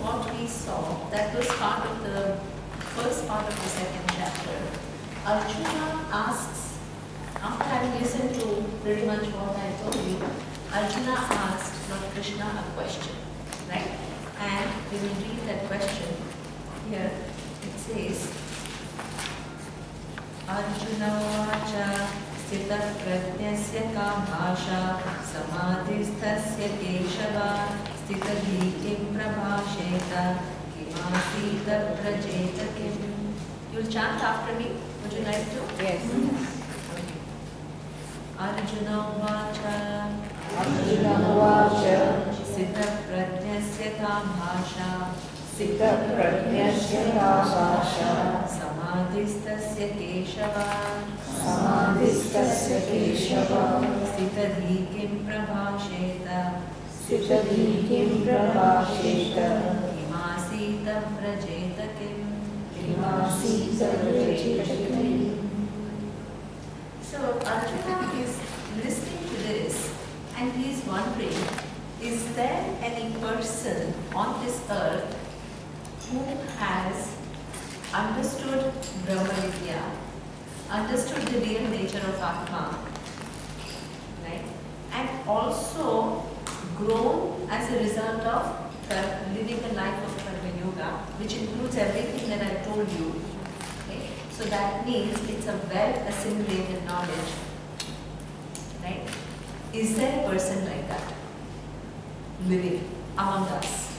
what we saw, that was part of the first part of the second chapter. Arjuna asks, after having listened to pretty much what I told you, Arjuna asked Lord Krishna a question, right? And we will read that question here. It says, Arjuna vacha Sthita Prajna ka bhasha samadhistasya keshava Sthita kim prabhasheta kimasita prajeta kim. You'll chant after me. Would you like to? Yes. Okay. Arjuna vacha Sthita Prajna ka bhasha Sthita Prajna ka bhasha samadhistasya keshava samadhistasya keshava Sthita kim prabhasheta kim prabhasheta kimasita prajeta kim. kimasita prajeta kim. So Arjuna is listening to this and he is wondering, is there any person on this earth who has understood Brahma Vidya, understood the real nature of Atma, right? And also grown as a result of living a life of Karma Yoga, which includes everything that I told you. Okay? So that means it's a well assimilated knowledge, right? Is there a person like that living among us?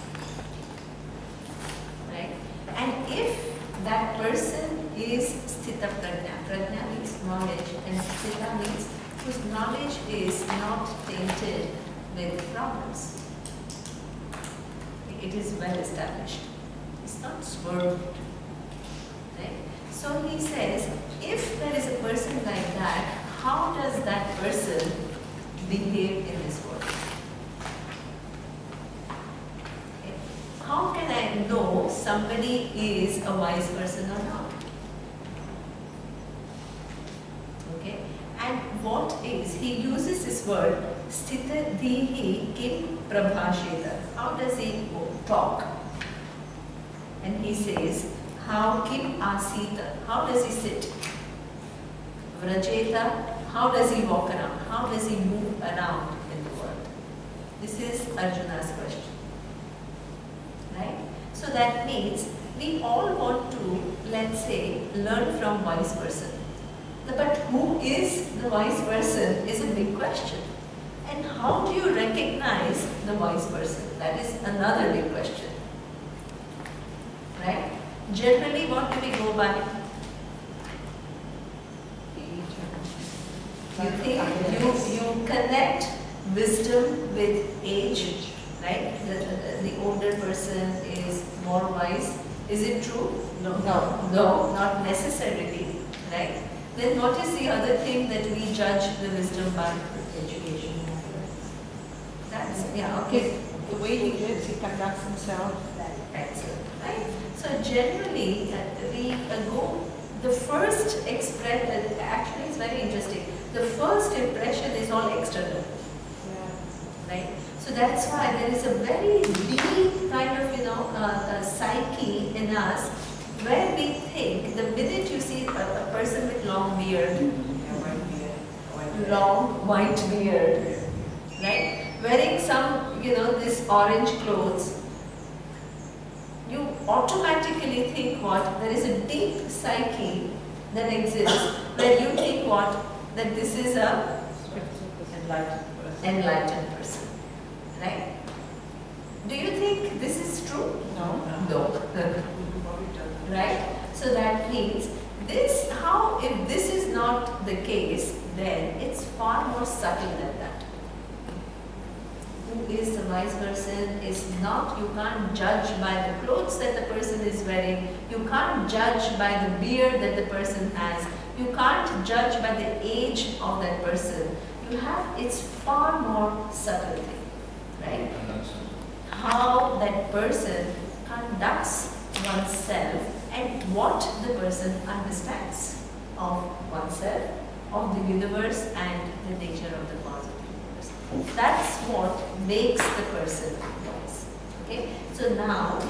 Right? And if that person is Sthita Prajna, Prajna means knowledge, and Sthita means whose knowledge is not tainted with problems. It is well established. It's not swerved. Right? So he says, if there is a person like that, how does that person behave in this world? Okay. How can I know somebody is a wise person or not? Okay. And what is, he uses this word, Sthita kim prabhasheta. How does he talk? And he says, how kim asita, how does he sit? Vrajeta, how does he walk around? How does he move around in the world? This is Arjuna's question. Right? So that means we all want to, let's say, learn from wise person. But who is the wise person is a big question. And how do you recognize the wise person? That is another big question. Right? Generally, what do we go by? You think you connect wisdom with age, right? The older person is more wise. Is it true? No. No, not necessarily, right? Then what is the other thing that we judge the wisdom by? Education. That's, yeah, okay. The way he lives, he conducts himself. That's it, right? So generally, we go, the first expression, actually it's very interesting. The first impression is all external, right? So that's why there is a very deep kind of, psyche in us where we think the minute you see a person with long beard, long white beard, right? Wearing some, this orange clothes, you automatically think what? There is a deep psyche that exists where you think what? That this is a enlightened person, right? Do you think this is true? No. Right? So that means this, if this is not the case, then it's far more subtle than that. Who is the wise person is not, you can't judge by the clothes that the person is wearing, you can't judge by the beard that the person has, you can't judge by the age of that person. It's far more subtle, right? How that person conducts oneself and what the person understands of oneself, of the universe and the nature of the cause of the universe. That's what makes the person wise. Okay, so now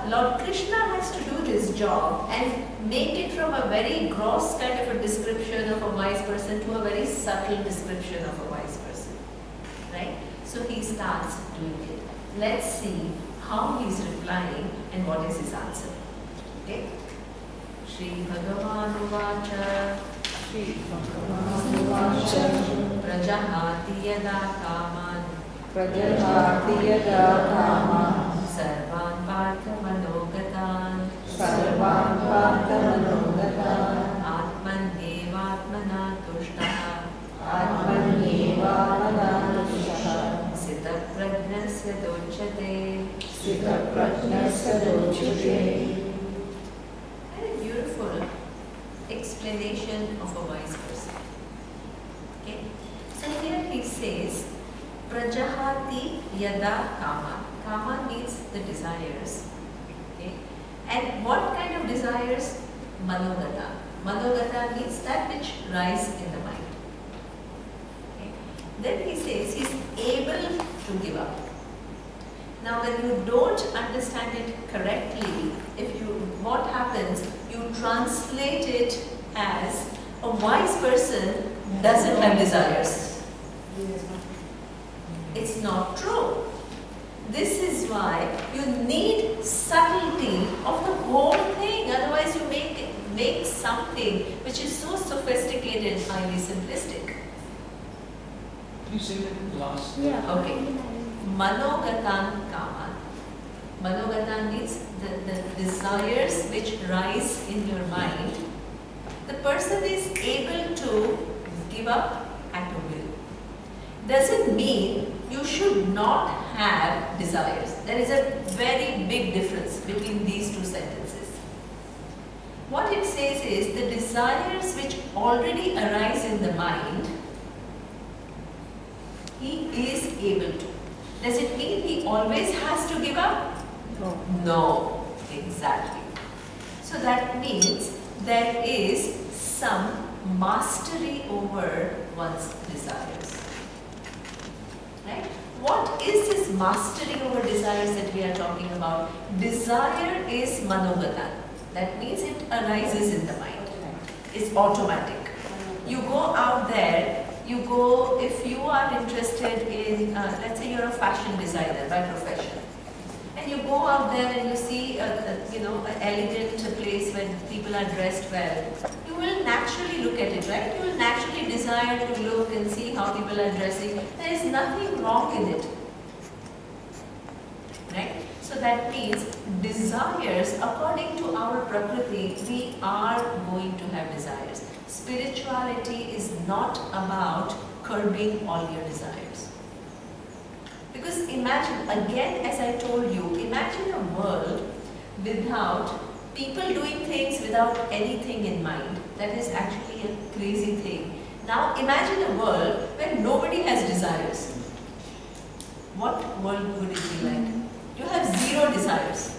Lord Krishna has to do this job and make it from a very gross kind of a description of a wise person to a very subtle description of a wise person. Right? So he starts doing it. Let's see how he is replying and what is his answer. Okay? Shri Bhagavan Uvacha Prajahati Yada Kaman Sarvan Partha Manogatan Atman Evatmana Tushtaha Sthita Prajna Dochate. Very beautiful explanation of a wise person. Okay. So here he says, Prajahati Yada Kama. Kama means the desires. Okay. And what kind of desires? Manogata. Manogata means that which rise in the mind. Okay. Then he says he is able to give up. Now when you don't understand it correctly, what happens, you translate it as a wise person doesn't have desires. It's not true. This is why you need subtlety of the whole thing, otherwise you make something which is so sophisticated and highly simplistic. Can you say that last? Yeah. Okay. Manogatan Kama. Manogatan means the desires which rise in your mind. The person is able to give up at a will. Doesn't mean you should not have desires. There is a very big difference between these two sentences. What it says is the desires which already arise in the mind, he is able to. Does it mean he always has to give up? No. No, exactly. So that means there is some mastery over one's desires. Right? What is this mastery over desires that we are talking about? Desire is manogata. That means it arises in the mind. It's automatic. You go out there, if you are interested in, let's say you're a fashion designer by profession, and you go out there and you see an elegant place where people are dressed well, you will naturally look at it, right? You will naturally desire to look and see how people are dressing. There is nothing wrong in it, right? So that means desires, according to our Prakriti, we are going to have desires. Spirituality is not about curbing all your desires. Because imagine, again as I told you, imagine a world without people doing things without anything in mind. That is actually a crazy thing. Now imagine a world where nobody has desires. What world would it be like? You have zero desires.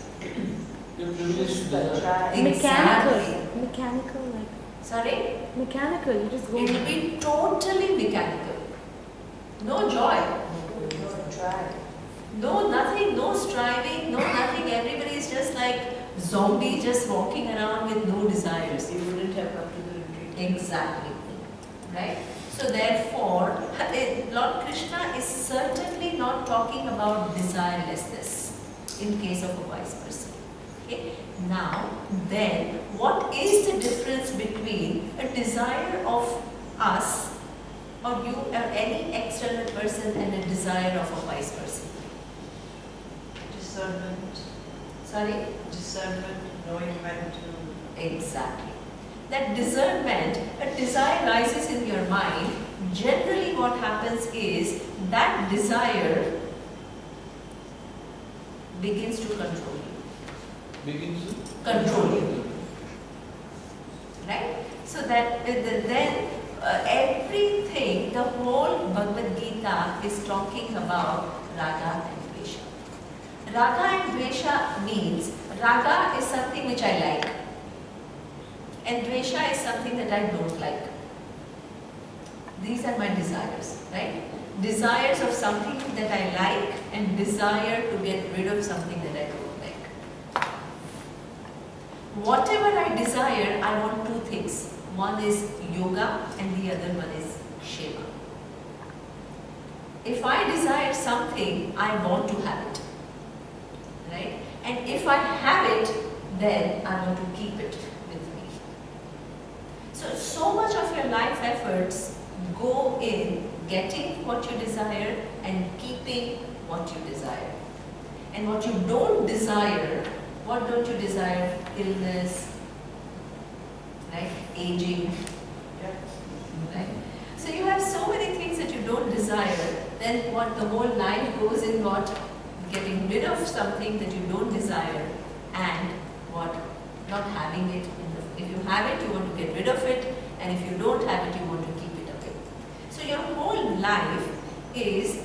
You're privileged to desire. Exactly. Mechanical, like. Sorry? Mechanical, you just go. It will be totally mechanical. No joy. No nothing, no striving, no nothing. Everybody is just like zombie, just walking around with no desires. You wouldn't have come to the retreat. Exactly. Right? So therefore, Lord Krishna is certainly not talking about desirelessness in case of a wise person. Okay? Now, then, what is the difference between a desire of us or you or any external person and a desire of a wise person? Discernment. Sorry? Discernment, knowing when to. Exactly. That discernment, a desire rises in your mind. Generally what happens is that desire begins to control you. Begins to Control you. Right? So that then everything, the whole Bhagavad Gita is talking about Raga and Dvesha. Raga and Dvesha means, Raga is something which I like and Dvesha is something that I don't like. These are my desires, right? desires of something that I like and desire to get rid of something that I don't like. Whatever I desire, I want two things. One is yoga and the other one is Shema. If I desire something, I want to have it. Right? And if I have it, then I want to keep it with me. So much of your life efforts go in getting what you desire and keeping what you desire. And what you don't desire, what don't you desire? Illness, right? Aging, right? So you have so many things that you don't desire, then what the whole life goes in what? Getting rid of something that you don't desire and what? Not having it. If you have it, you want to get rid of it, and if you don't have it, you want to keep it away. So your whole life is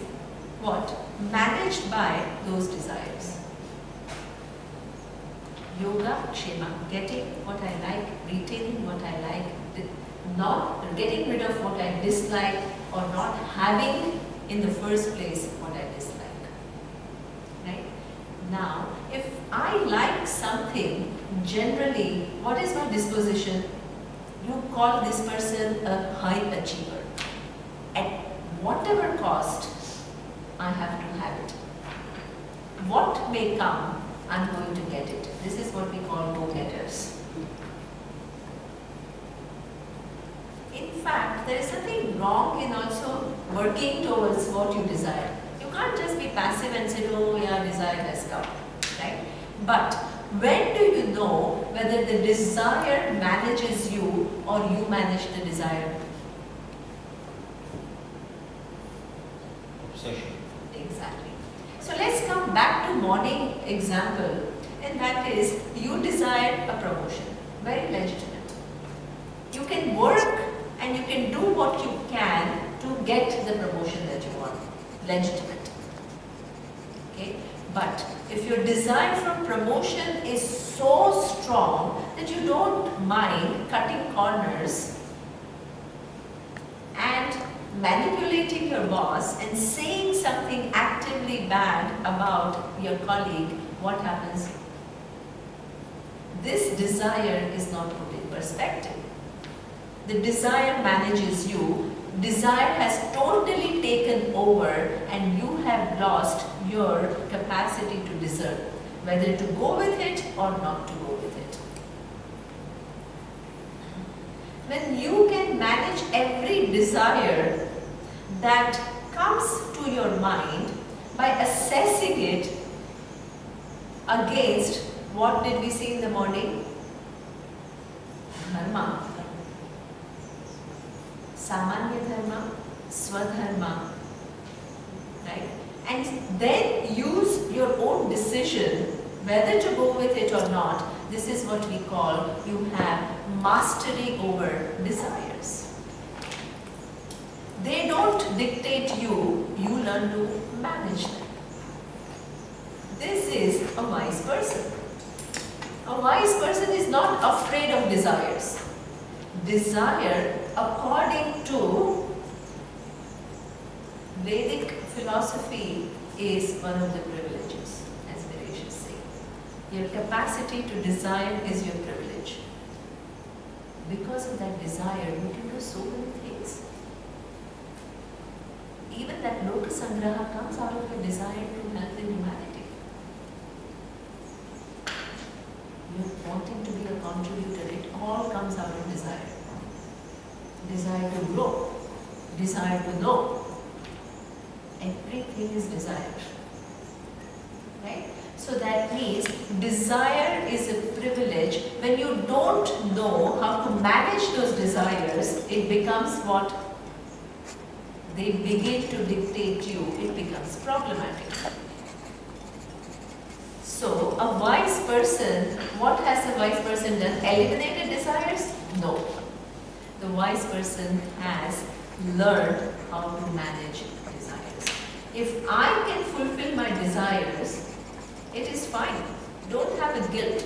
what? Managed by those desires. Yoga, Shema, getting what I like, retaining what I like, not getting rid of what I dislike, or not having in the first place what I dislike. Right? Now, if I like something, generally, what is my disposition? You call this person a high achiever. At whatever cost, I have to have it. What may come, I'm going to get it. This is what we call go-getters. In fact, there is nothing wrong in also working towards what you desire. You can't just be passive and say, oh yeah, desire has come, right? But when do you know whether the desire manages you or you manage the desire? Obsession. Exactly. So let's come back to morning example, and that is you desire a promotion, very legitimate. You can work and you can do what you can to get the promotion that you want, legitimate. Okay? But if your desire for promotion is so strong that you don't mind cutting corners and manipulating your boss and saying something actively bad about your colleague, what happens? This desire is not put in perspective. The desire manages you. Desire has totally taken over and you have lost your capacity to discern whether to go with it or not to go with it. When you can manage every desire that comes to your mind by assessing it against, what did we see in the morning? Dharma. Samanya dharma, swadharma, right? And then use your own decision whether to go with it or not. This is what we call you have mastery over desires. They don't dictate you, you learn to manage them. This is a wise person. A wise person is not afraid of desires. Desire, according to Vedic philosophy, is one of the privileges, as Viresh is saying. Your capacity to desire is your privilege. Because of that desire, you can do so many things. Even that Loka Sangraha comes out of a desire to help the humanity. You're wanting to be a contributor, it all comes out of desire. Desire to grow, desire to know. Everything is desire. Right? So that means desire is a privilege. When you don't know how to manage those desires, it becomes what? They begin to dictate you. It becomes problematic. So a wise person, what has a wise person done? Eliminated desires? No. The wise person has learned how to manage desires. If I can fulfill my desires, it is fine. Don't have a guilt,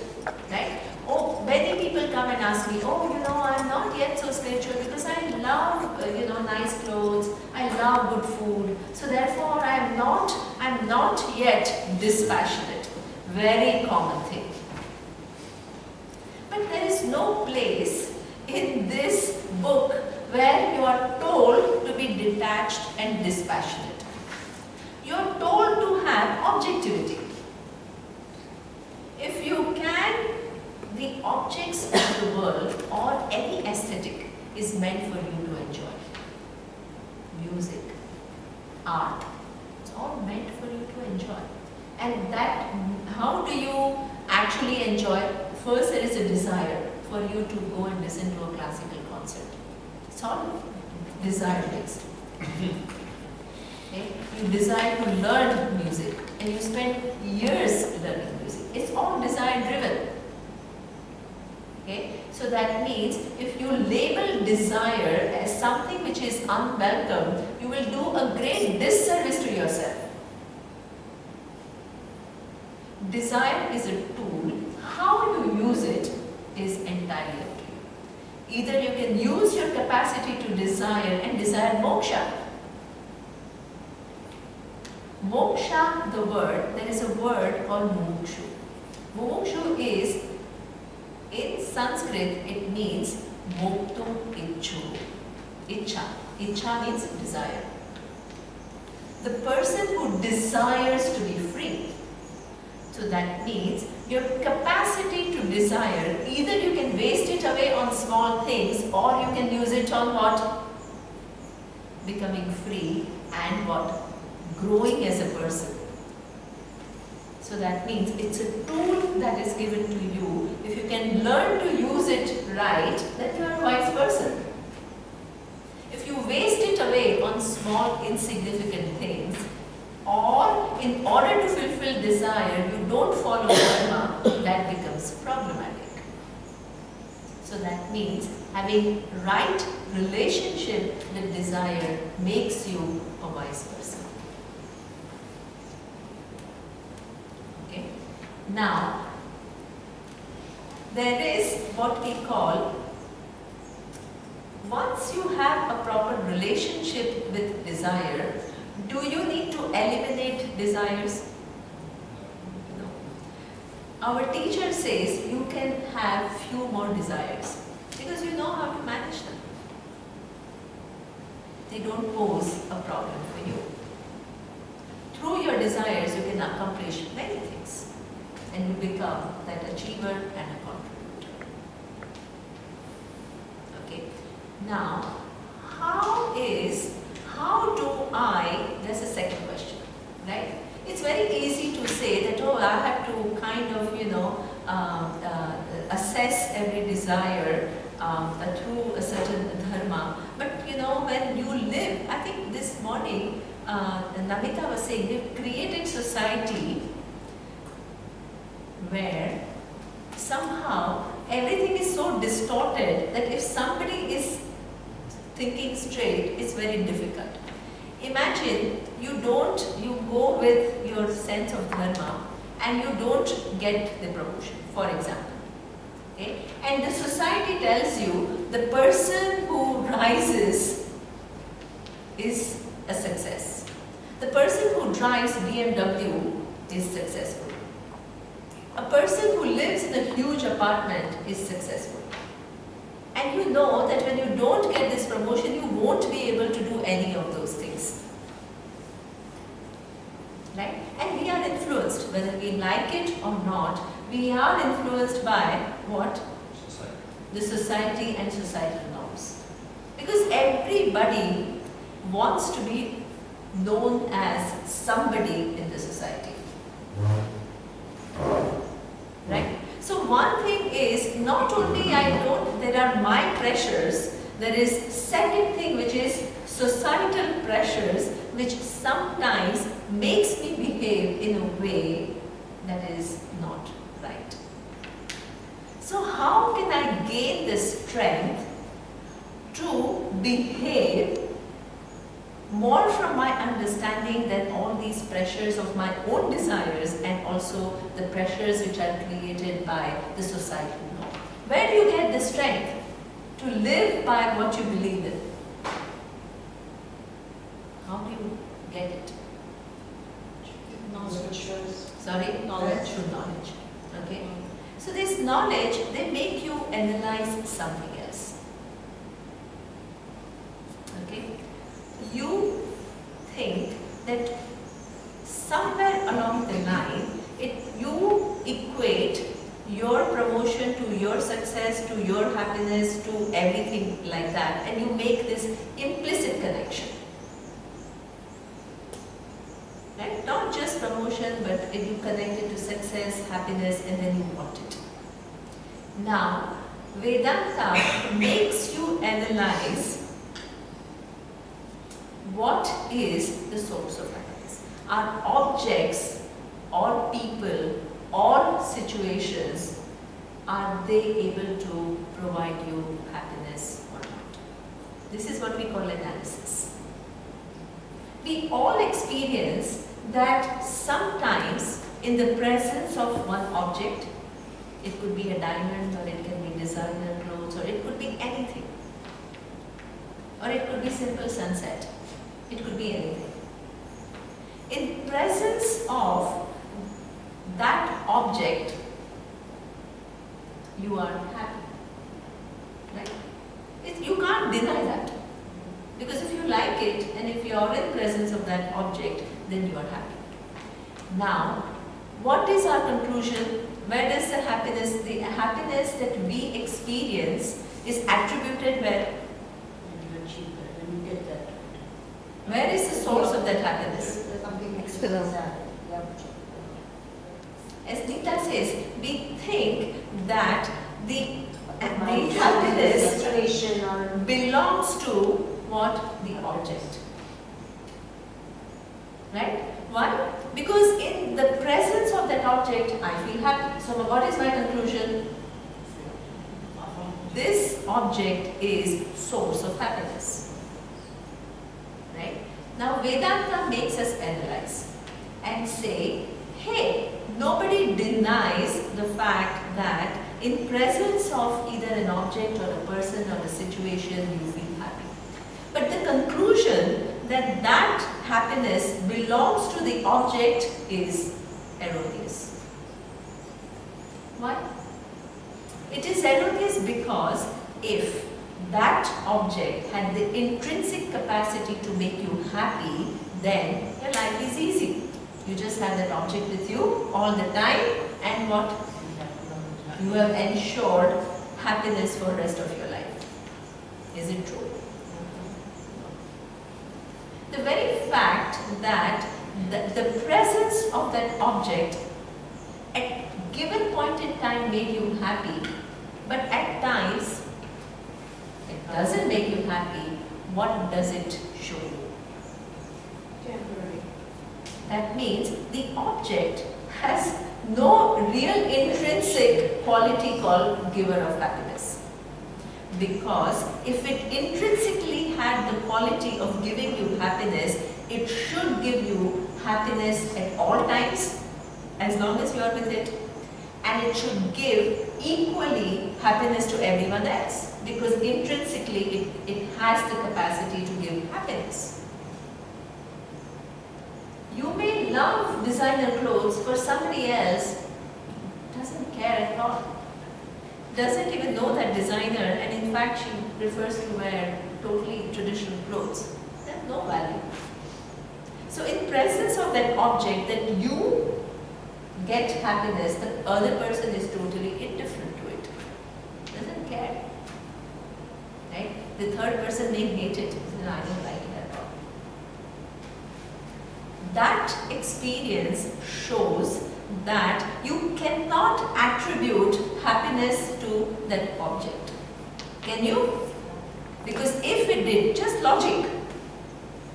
right? Oh, many people come and ask me, oh, I'm not yet so spiritual because I love, nice clothes. I love good food, so therefore I'm not yet dispassionate. Very common thing. But there is no place in this book where you are told to be detached and dispassionate. You are told to have objectivity. If you can, the objects of the world or any aesthetic is meant for you to enjoy. Music, art, it's all meant for you to enjoy. And that, how do you actually enjoy? First, there is a desire for you to go and listen to a classical concert. It's all desire based. Okay? You desire to learn music and you spend years learning music. It's all desire driven. Okay? So that means if you label desire as something which is unwelcome, you will do a great disservice to yourself. Desire is a tool. How you use it is entirely up to you. Either you can use your capacity to desire and desire moksha. Moksha, the word, there is a word called mukshu. Mukshu is, in Sanskrit, it means moktum ichu. Icha. Icha means desire. The person who desires to be free. So that means your capacity to desire, either you can waste it away on small things or you can use it on what? Becoming free and what? Growing as a person. So that means it's a tool that is given to you. If you can learn to use it right, then you are a wise person. If you waste it away on small insignificant things, or in order to fulfill desire, you don't follow dharma, that becomes problematic. So that means having right relationship with desire makes you a wise person. Okay. Now, there is what we call, once you have a proper relationship with desire, do you need to eliminate desires? No. Our teacher says you can have few more desires because you know how to manage them. They don't pose a problem for you. Through your desires, you can accomplish many things and you become that achiever and a contributor. Okay. Now, how do I, that's the second question, right? It's very easy to say that, oh, I have to kind of, assess every desire through a certain dharma. But, when you live, I think this morning, Namita was saying, we've created society where somehow everything is so distorted that if somebody is thinking straight, it's very difficult. Imagine you go with your sense of dharma and you don't get the promotion, for example. Okay? And the society tells you the person who rises is a success. The person who drives BMW is successful. A person who lives in a huge apartment is successful. And you know that when you don't get this promotion, you won't be able to do any of those things. Right? And we are influenced, whether we like it or not, we are influenced by what? Society. The society and societal norms. Because everybody wants to be known as somebody in the society. Right? So one thing is, not only there are my pressures, there is second thing which is societal pressures which sometimes makes me behave in a way that is not right. So how can I gain the strength to behave more from my understanding than all these pressures of my own desires and also the pressures which are created by the societal norm? Where do you get the strength to live by what you believe in? So this knowledge, they make you analyze something else. Okay? You think that somewhere along the line, you equate your promotion to your success, to your happiness, to everything like that, and you make this implicit connection. Right? Not just promotion, but you connect it to success, happiness, and then you want it. Now, Vedanta makes you analyze what is the source of happiness. Are objects or people or situations, are they able to provide you happiness or not? This is what we call analysis. We all experience that sometimes in the presence of one object, it could be a diamond, or it can be designer clothes, or it could be anything. Or it could be simple sunset. It could be anything. In presence of that object, you are happy. Right? You can't deny that. Because if you like it, and if you are in presence of that object, then you are happy. Now, what is our conclusion? Where does the happiness that we experience is attributed where? When you achieve that, when you get that. Where is the source of that happiness? Something External. As Neeta says, we think that the happiness belongs to what? The object. Right? Why? Because in the presence of that object, I feel happy. So what is my conclusion? This object is source of happiness. Right? Now Vedanta makes us analyze and say, hey, nobody denies the fact that in presence of either an object or a person or a situation, you feel happy. But the conclusion that that happiness belongs to the object is erroneous. Why? It is erroneous because if that object had the intrinsic capacity to make you happy, then your life is easy. You just have that object with you all the time, and what? You have ensured happiness for the rest of your life. Is it true? The very fact that the presence of that object at given point in time made you happy, but at times it doesn't make you happy, what does it show you? Temporary. That means the object has no real intrinsic quality called giver of happiness. Because if it intrinsically had the quality of giving you happiness, it should give you happiness at all times, as long as you are with it. And it should give equally happiness to everyone else, because intrinsically it has the capacity to give happiness. You may love designer clothes, for somebody else doesn't care at all. Doesn't even know that designer, and in fact she prefers to wear totally traditional clothes. They have no value. So in presence of that object that you get happiness, the other person is totally indifferent to it. Doesn't care. Right? The third person may hate it. No, I don't like it at all. That experience shows that you cannot attribute happiness to that object. Can you? Because if it did, just logic,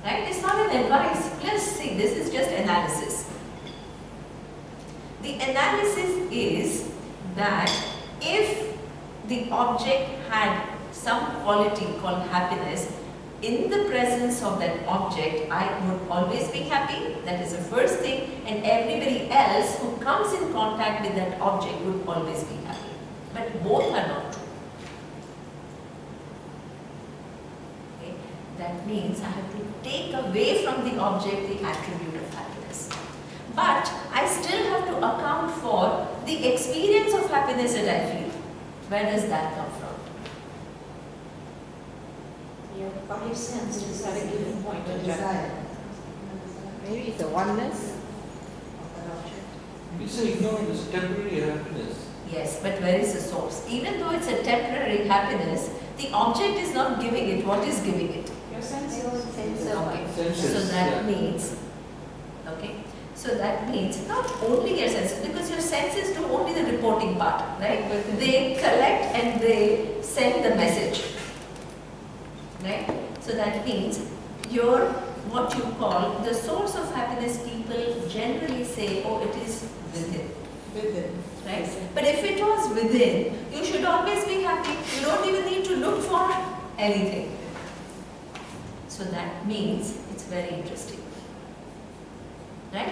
right? It's not an advice. Let's see, this is just analysis. The analysis is that if the object had some quality called happiness, in the presence of that object, I would always be happy. That is the first thing. And everybody else who comes in contact with that object would always be happy. But both are not true. Okay? That means I have to take away from the object the attribute of happiness. But I still have to account for the experience of happiness that I feel. Where does that come from? Your five senses at a given point in time. Desire. Maybe it's a oneness. You say ignore this temporary happiness. Yes, but where is the source? Even though it's a temporary happiness, the object is not giving it. What is giving it? Your senses. Okay. Senses, So that yeah. means, okay. So that means not only your senses, because your senses do only the reporting part, right? But they collect and they send the message, right? So that means your, what you call the source of happiness, people generally say, oh, it is within. Within. Right? But if it was within, you should always be happy. You don't even need to look for anything. So that means it's very interesting. Right?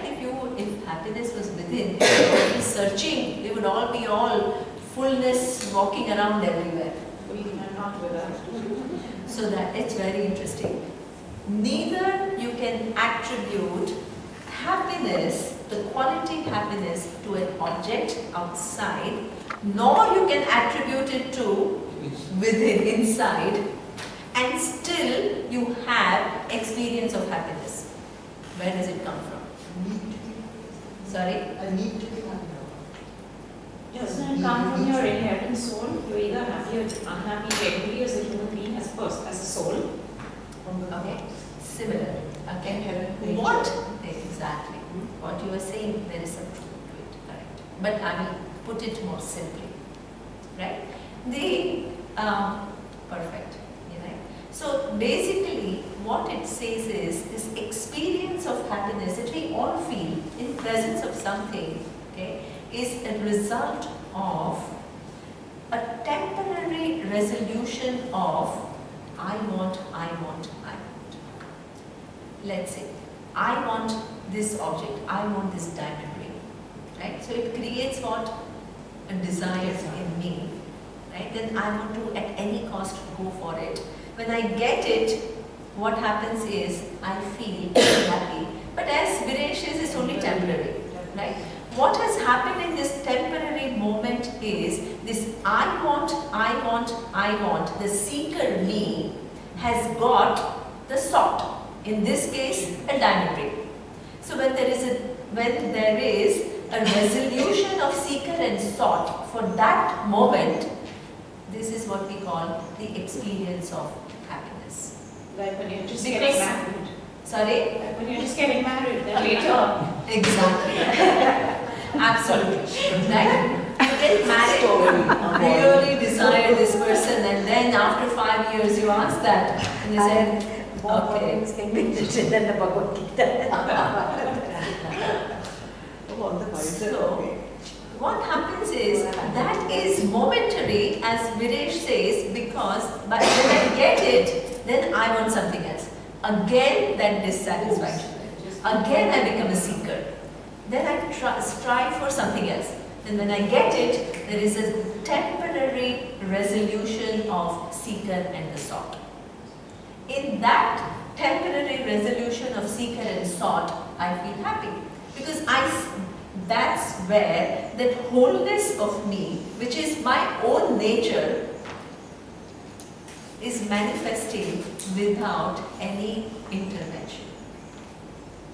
If happiness was within, we would all be searching. We would all be all fullness walking around everywhere. We are not with us. So that it's very interesting. Neither you can attribute happiness, the quality happiness, to an object outside, nor you can attribute it to within, inside, and still you have experience of happiness. Where does it come from? Need to be. Sorry? I need to be happy. Doesn't it come from your inherent soul? You're either happy or unhappy generally as a human being, as a soul. From the Okay. Similar. Okay. inherent nature. What? Exactly. What you were saying, there is some truth to it. Correct. But I will put it more simply. Right? Perfect. Right? So basically, what it says is this experience of happiness that we all feel in presence of something, okay, is a result of a temporary resolution of I want. Let's say, I want this object, I want this diamond ring, right? So it creates what? A desire in me, right? Then I want to at any cost go for it. When I get it, what happens is I feel happy. But as Viresh says, it's only temporary, right? What has happened in this temporary moment is this I want, the seeker me has got the sought. In this case, a diamond ring. So when there is a resolution of seeker and sought for that moment, this is what we call the experience of happiness. Like when you're just Because- getting married. Sorry? Like when you're just getting married, then later. Exactly. Absolutely. Right? You get married, really desire this person, and then after 5 years you ask that, and they say, More okay. things can be written than the Bhagavad Gita. Oh, all the vibes are So, okay. what happens is that is momentary, as Viresh says, because but when I get it, then I want something else. Again, that dissatisfaction. Again, I become a seeker. Then I strive for something else. And when I get it, there is a temporary resolution of seeker and the sought. In that temporary resolution of seeker and sought, I feel happy. Because that's where that wholeness of me, which is my own nature, is manifesting without any intervention.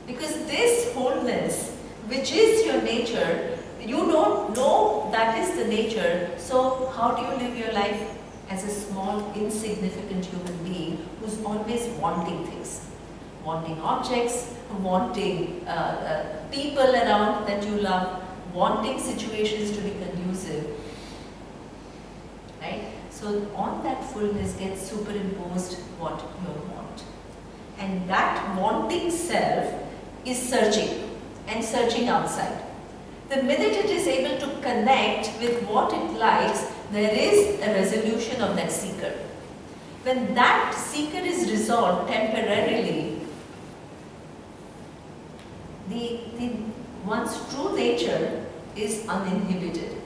Because this wholeness, which is your nature, you don't know that is the nature, so how do you live your life as a small, insignificant human being who's always wanting things? Wanting objects, wanting people around that you love, wanting situations to be conducive, right? So on that fullness gets superimposed what you want. And that wanting self is searching and searching outside. The minute it is able to connect with what it likes, there is a resolution of that seeker. When that seeker is resolved temporarily, one's true nature is uninhibited.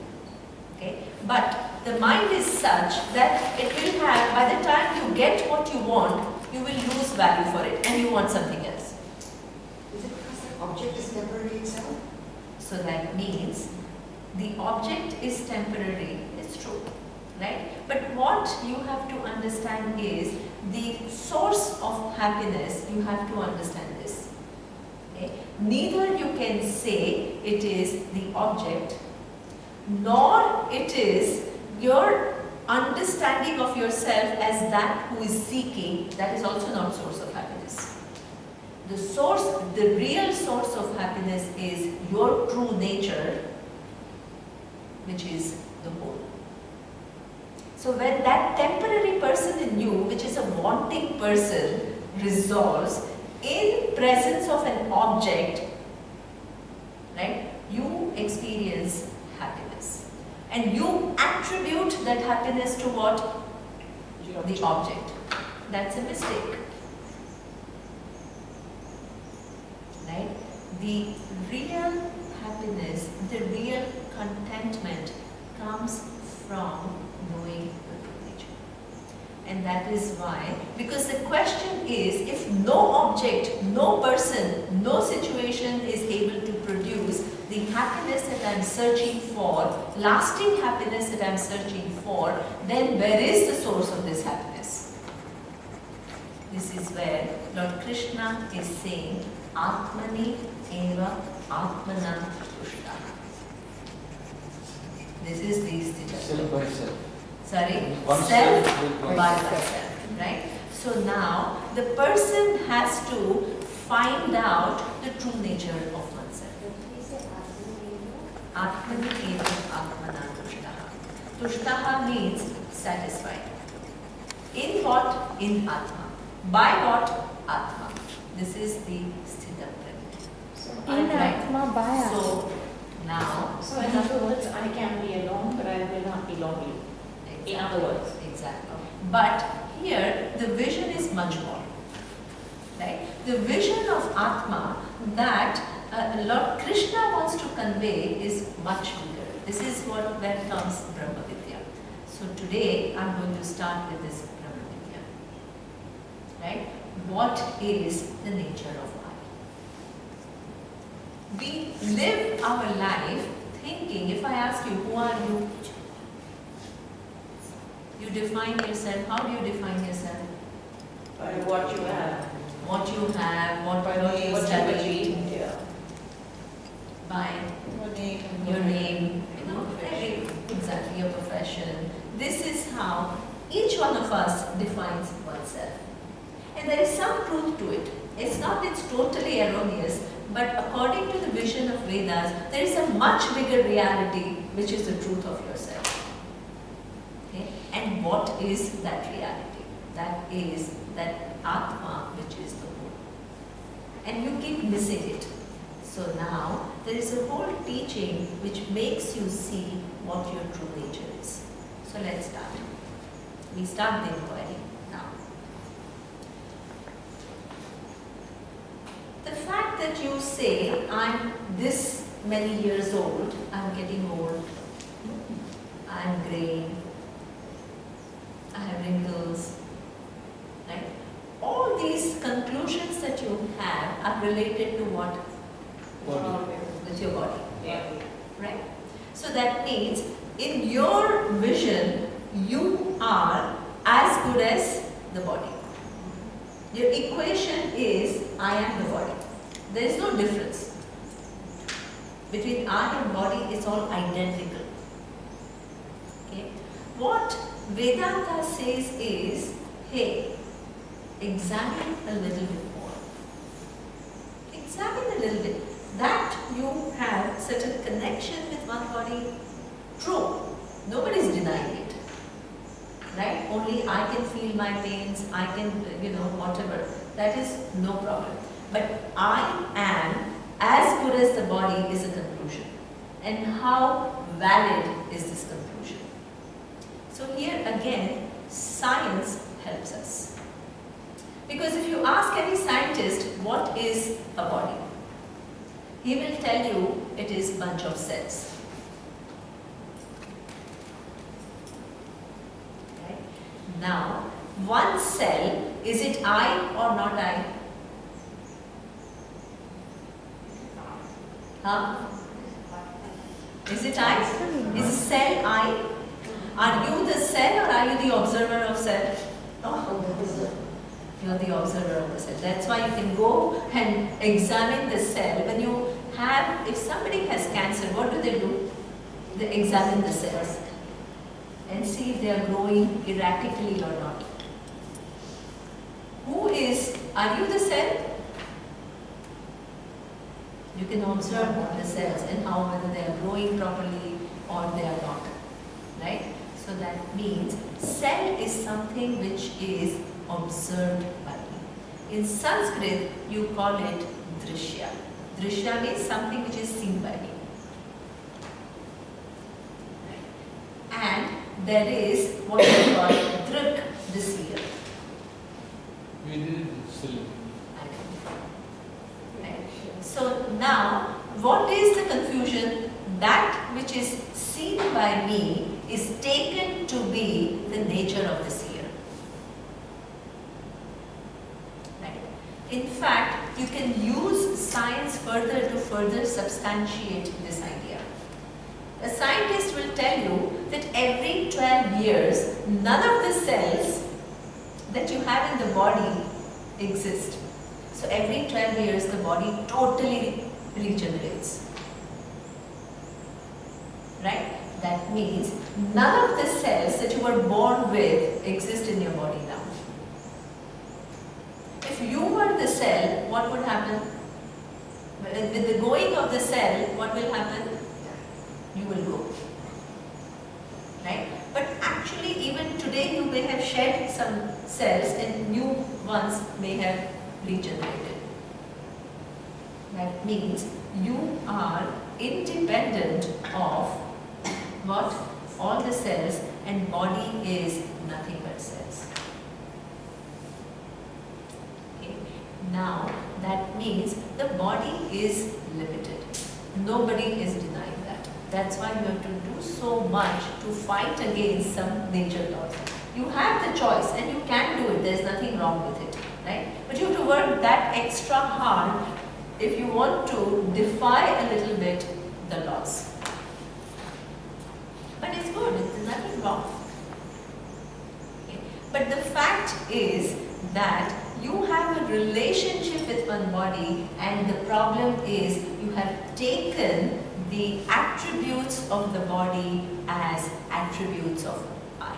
Okay? But the mind is such that it will have, by the time you get what you want, you will lose value for it and you want something else. Is it because the object is temporary itself? So that means the object is temporary, it's true, right? But what you have to understand is the source of happiness, you have to understand this. Okay? Neither you can say it is the object, nor it is your understanding of yourself as that who is seeking, that is also not source of happiness. The source, the real source of happiness is your true nature, which is the whole. So when that temporary person in you, which is a wanting person, resolves in presence of an object, right, you experience happiness. And you attribute that happiness to what? The object. That's a mistake. Right? The real happiness, the real contentment comes from knowing the true nature. And that is why, because the question is, if no object, no person, no situation is able to produce the happiness that I am searching for, lasting happiness that I am searching for, then where is the source of this happiness? This is where Lord Krishna is saying, Atmani eva atmana tushta. This is the Sthita. Self by self. Sorry? Oneself Self will by come. oneself. Right? So now the person has to find out the true nature of oneself. Atmani eva atmana tushtaha. Tushtaha means satisfied. In what? In Atma. By what? Atma. This is the Sthita Prajna. In Right. Atma by So now, So in other words, I can be alone, but I will not belong to you. In other words. exactly. But here the vision is much more. Right? The vision of Atma that Lord Krishna wants to convey is much bigger. This is where comes Brahma Vidya. So today I am going to start with this Brahma Vidya. Right? What is the nature of I? We live our life thinking, if I ask you, who are you? You define yourself. How do you define yourself? By what you have. What you have, what By you what you studied, achieved. Yeah. by Your name. your name, you know, exactly your profession. This is how each one of us defines oneself. And there is some truth to it. It's not, it's totally erroneous, but according to the vision of Vedas, there is a much bigger reality which is the truth of yourself. Okay? And what is that reality? That is that Atma, which is the whole. And you keep missing it. So now, there is a whole teaching which makes you see what your true nature is. So let's start. We start the inquiry now. The fact that you say, I'm this many years old, I'm getting old, I'm grey, I have wrinkles, right? All these conclusions that you have are related to what? Body. With your body, Yeah. right? So that means in your vision, you are as good as the body. Your equation is I am the body. There is no difference. Between I and body, it's all identical. Okay? What Vedanta says is, hey, examine a little bit more. Examine a little bit. That you have certain connection with one body, true. Nobody is denying it. Right? Only I can feel my pains, I can, whatever. That is no problem. But I am as good as the body is a conclusion. And how valid is this conclusion? So here again, science helps us. Because if you ask any scientist, what is a body? He will tell you it is a bunch of cells. Okay? Now, one cell, is it I or not I? Huh? Is it I? Is the cell I? Are you the cell or are you the observer of cell? You are the observer of the cell. That's why you can go and examine the cell. When you have, if somebody has cancer, what do? They examine the cells and see if they are growing erratically or not. Are you the cell? You can observe the cells and how whether they are growing properly or they are not. Right? So that means cell is something which is observed by me. In Sanskrit, you call it drishya. Drishya means something which is seen by me. Right? And there is what we call drik, the seer. We did it still. Right? So now, what is the confusion? That which is seen by me is taken to be the nature of the seer. Right? In fact, you can use science further to further substantiate this idea. A scientist will tell you that every 12 years, none of the cells that you have in the body exist. So every 12 years, the body totally regenerates. Right? That means none of the cells that you were born with exist in your body now. If you were the cell, what would happen? With the going of the cell, what will happen? You will go. Right? But actually, even today, you may have shed some cells and new ones may have regenerated. That means you are independent of what? All the cells, and body is nothing but cells. Okay. Now, that means the body is limited. Nobody is denying that. That's why you have to do so much to fight against some nature laws. You have the choice and you can do it. There's nothing wrong with it. Right? But you have to work that extra hard if you want to defy a little bit the laws. But it's good, there's nothing wrong. Okay. But the fact is that you have a relationship with one body, and the problem is you have taken the attributes of the body as attributes of I.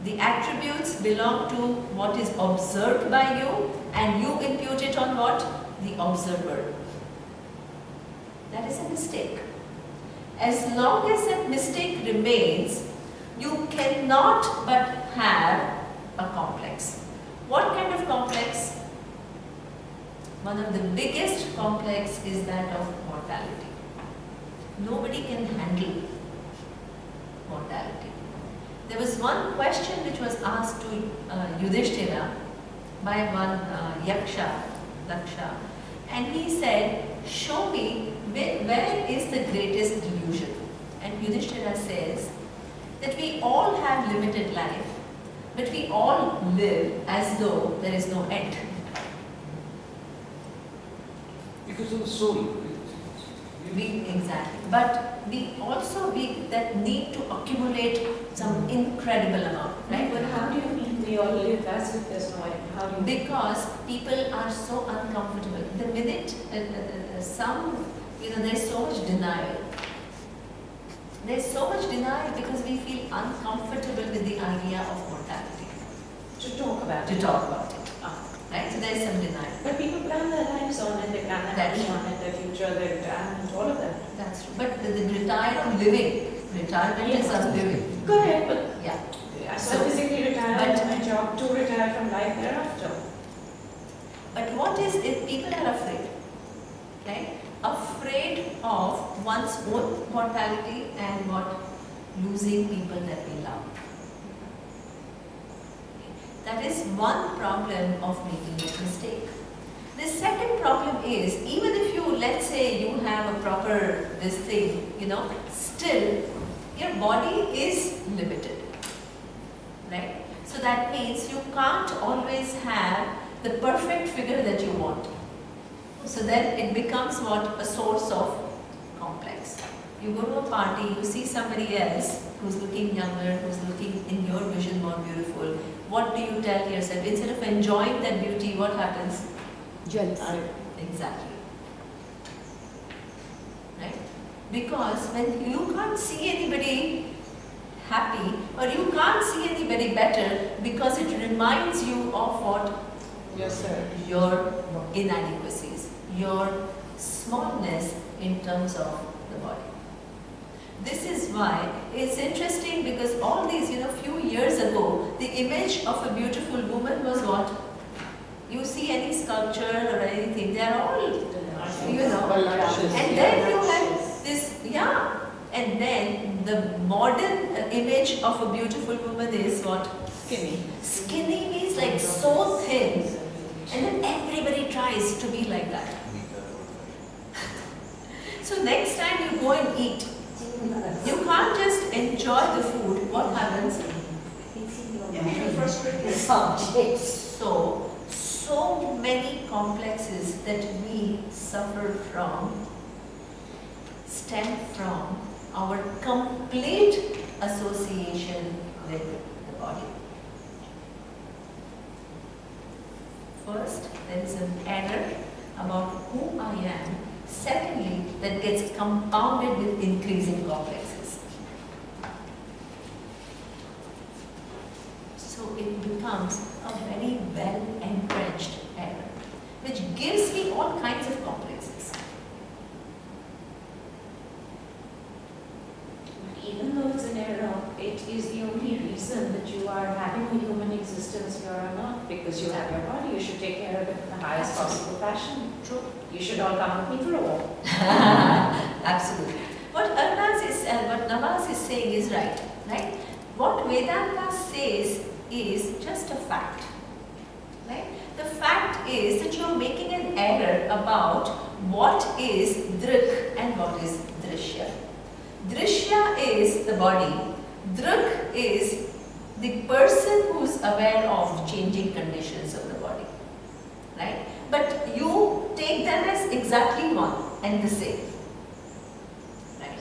The attributes belong to what is observed by you, and you impute it on what? The observer. That is a mistake. As long as that mistake remains, you cannot but have a complex. What kind of complex? One of the biggest complex is that of mortality. Nobody can handle mortality. There was one question which was asked to Yudhishthira by one Yaksha, and he said, show me where is the greatest delusion. And Yudhishthira says that we all have limited life, but we all live as though there is no end. Because of the soul. Exactly. But we also that need to accumulate some incredible amount, right? But how do you mean we all live as if there's no end? How do you Because people are so uncomfortable. The minute there's so much denial. There's so much denial because we feel uncomfortable with the idea of mortality. to talk about To it? talk about it. Ah. Right? So there's some denial. But people plan their lives on it, they plan their That's money on it, their future, their retirement, all of that. That's true. But the retire of living. Retirement is of living. Correct, but Yeah. so physically retire from my job to retire from life thereafter. But what is if people are afraid? Okay? Afraid of one's own mortality and what? Losing people that we love. That is one problem of making a mistake. The second problem is, even if you, let's say you have a proper this thing, still your body is limited. Right? So that means you can't always have the perfect figure that you want. So then it becomes what? A source of complex. You go to a party, you see somebody else who's looking younger, who's looking in your vision more beautiful. What do you tell yourself? Instead of enjoying that beauty, what happens? Jealousy. Exactly. Right? Because when you can't see anybody happy or you can't see anybody better because it reminds you of what? Yes, sir. Your inadequacies, your smallness in terms of the body. This is why it's interesting because all these, few years ago, the image of a beautiful woman was what? You see any sculpture or anything, they are all, and then you have this, and then the modern image of a beautiful woman is what? Skinny. Skinny means like so thin, and then everybody tries to be like that. So next time you go and eat, you can't just enjoy the food. What happens? So many complexes that we suffer from stem from our complete association with the body. First, there is an error about who I am. Secondly, that gets compounded with increasing complexes. So it becomes a very well entrenched error, which gives me all kinds of complexes. Even though it's an error, it is the only reason that you are having a human existence here on earth, because you have your body. You should take care of it in the highest possible fashion. True. You should all come with me for a walk. Absolutely. What Navas is saying is right. What Vedanta says is just a fact. Right? The fact is that you're making an error about what is drik and what is drishya. Drishya is the body. Drik is the person who's aware of changing conditions of the body. Right? But you take them as exactly one and the same. Right?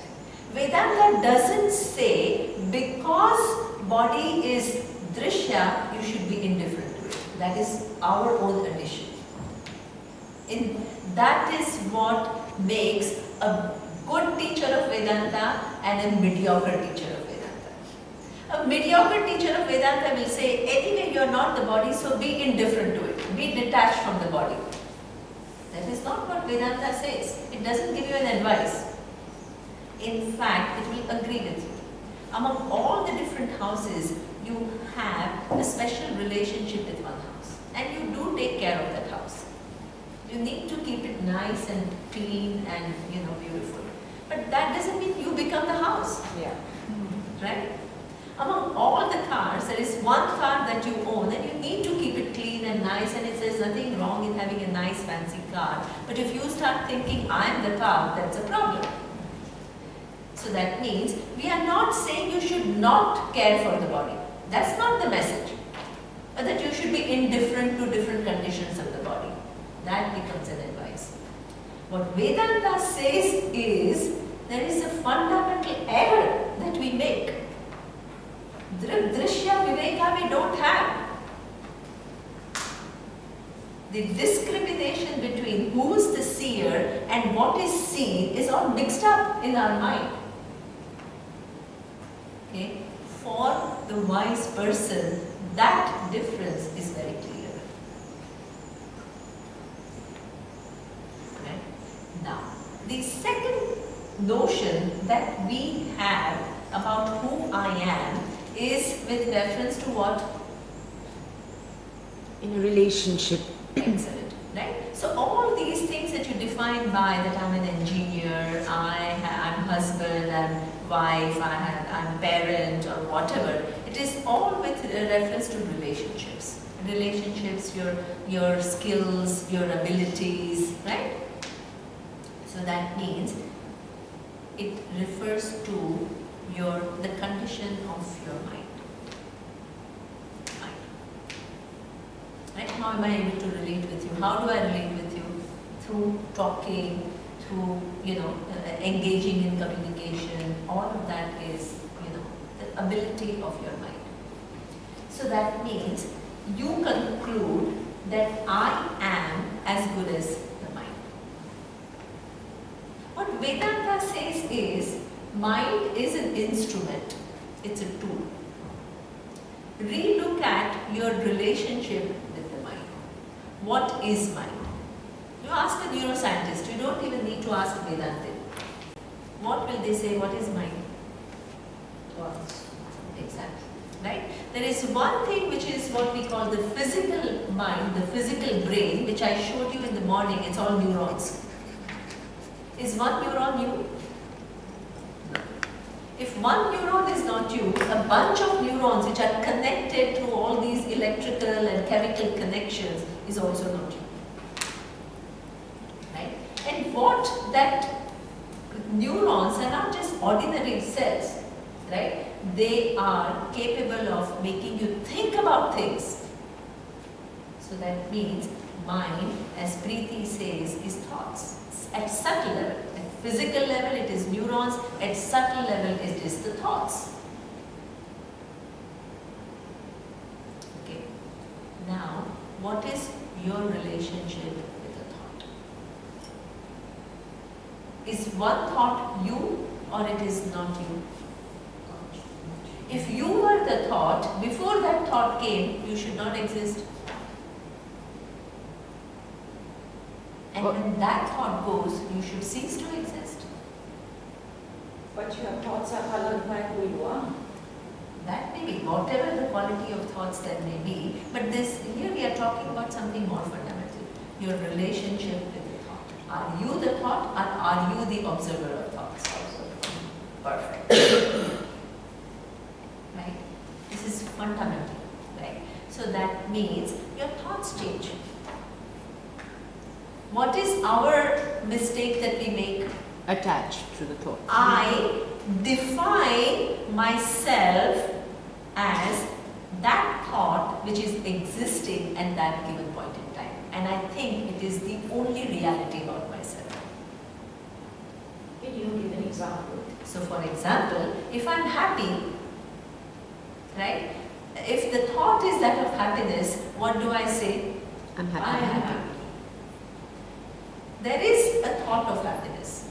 Vedanta doesn't say because body is drishya, you should be indifferent to it. That is our own addition. That is what makes a good teacher of Vedanta and a mediocre teacher of Vedanta. A mediocre teacher of Vedanta will say, anyway you are not the body, so be indifferent to it. Be detached from the body. That is not what Vedanta says. It doesn't give you an advice. In fact, it will agree with you. Among all the different houses, you have a special relationship with one house. And you do take care of that house. You need to keep it nice and clean and beautiful. But that doesn't mean you become the house. Yeah. Right? Among all the cars, there is one car that you own and you need to keep it clean and nice, and it says nothing wrong in having a nice fancy car. But if you start thinking, I am the car, that's a problem. So that means we are not saying you should not care for the body. That's not the message. But that you should be indifferent to different conditions of the body. That becomes an advice. What Vedanta says is, there is a fundamental error that we make. Drishya Viveka we don't have. The discrimination between who is the seer and what is seen is all mixed up in our mind. Okay? For the wise person, that difference is very clear. Okay? Now, the second notion that we have about who I am is with reference to what? In a relationship. Excellent, right? So all these things that you define by that I'm an engineer, I'm husband, I'm wife, I'm parent or whatever, it is all with reference to relationships. Relationships, your skills, your abilities, right? So that means it refers to the condition of your mind. Right? How am I able to relate with you? How do I relate with you? Through talking, through, engaging in communication, all of that is, the ability of your mind. So that means you conclude that I am as good as the mind. What Vedanta says is, mind is an instrument, it's a tool. Relook at your relationship with the mind. What is mind? You ask a neuroscientist, you don't even need to ask Vedanta. What will they say, what is mind? Thoughts. Exactly. Right? There is one thing which is what we call the physical mind, the physical brain, which I showed you in the morning, it's all neurons. Is one neuron you? No. If one neuron is not you, a bunch of neurons which are connected through all these electrical and chemical connections is also not you. Right? And what that neurons are not just ordinary cells, right? They are capable of making you think about things. So that means mind, as Preeti says, is thoughts. At subtle level, at physical level it is neurons, at subtle level it is the thoughts. Okay. Now, what is your relationship with a thought? Is one thought you or it is not you? If you were the thought, before that thought came, you should not exist. And when that thought goes, you should cease to exist. But your thoughts are colored by who you are. That may be, whatever the quality of thoughts that may be, but this here we are talking about something more fundamental. Your relationship with the thought. Are you the thought or are you the observer of thoughts? Perfect. Right? This is fundamental, right? So that means your thoughts change. What is our mistake that we make? Attached to the thought. I define myself as that thought which is existing at that given point in time. And I think it is the only reality about myself. Can you give an example? So for example, if I'm happy, right? If the thought is that of happiness, what do I say? I'm happy. I am happy. There is a thought of happiness.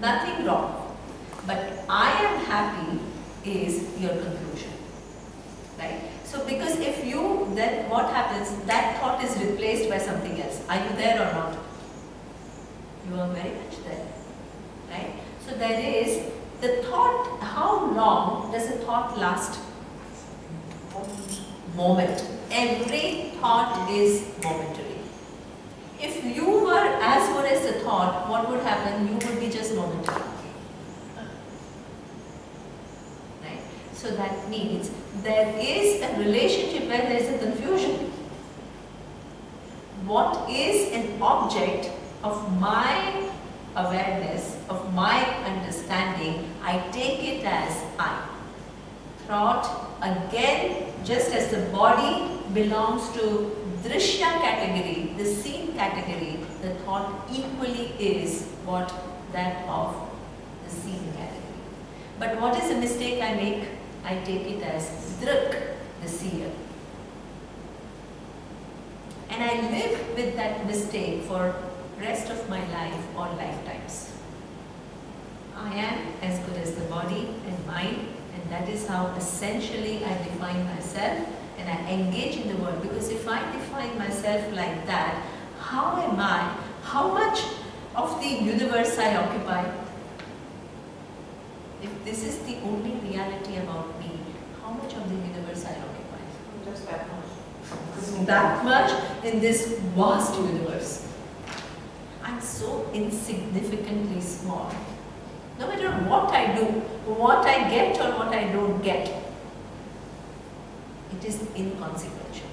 Nothing wrong. But I am happy is your conclusion. Right? So because if you, then what happens? That thought is replaced by something else. Are you there or not? You are very much there. Right? So there is the thought. How long does a thought last? Moment. Every thought is momentary. If you were as good as the thought, what would happen? You would be just momentary. Right? So that means there is a relationship where there is a confusion. What is an object of my awareness, of my understanding, I take it as I. Thought, again, just as the body belongs to Drishya category, the seen category, the thought equally is what that of the seen category. But what is the mistake I make? I take it as Drik, the seer. And I live with that mistake for rest of my life or lifetimes. I am as good as the body and mind, and that is how essentially I define myself. And I engage in the world, because if I define myself like that, how am I? How much of the universe I occupy? If this is the only reality about me, how much of the universe I occupy? Just that much. That much in this vast universe. I'm so insignificantly small. No matter what I do, what I get or what I don't get, it is inconsequential.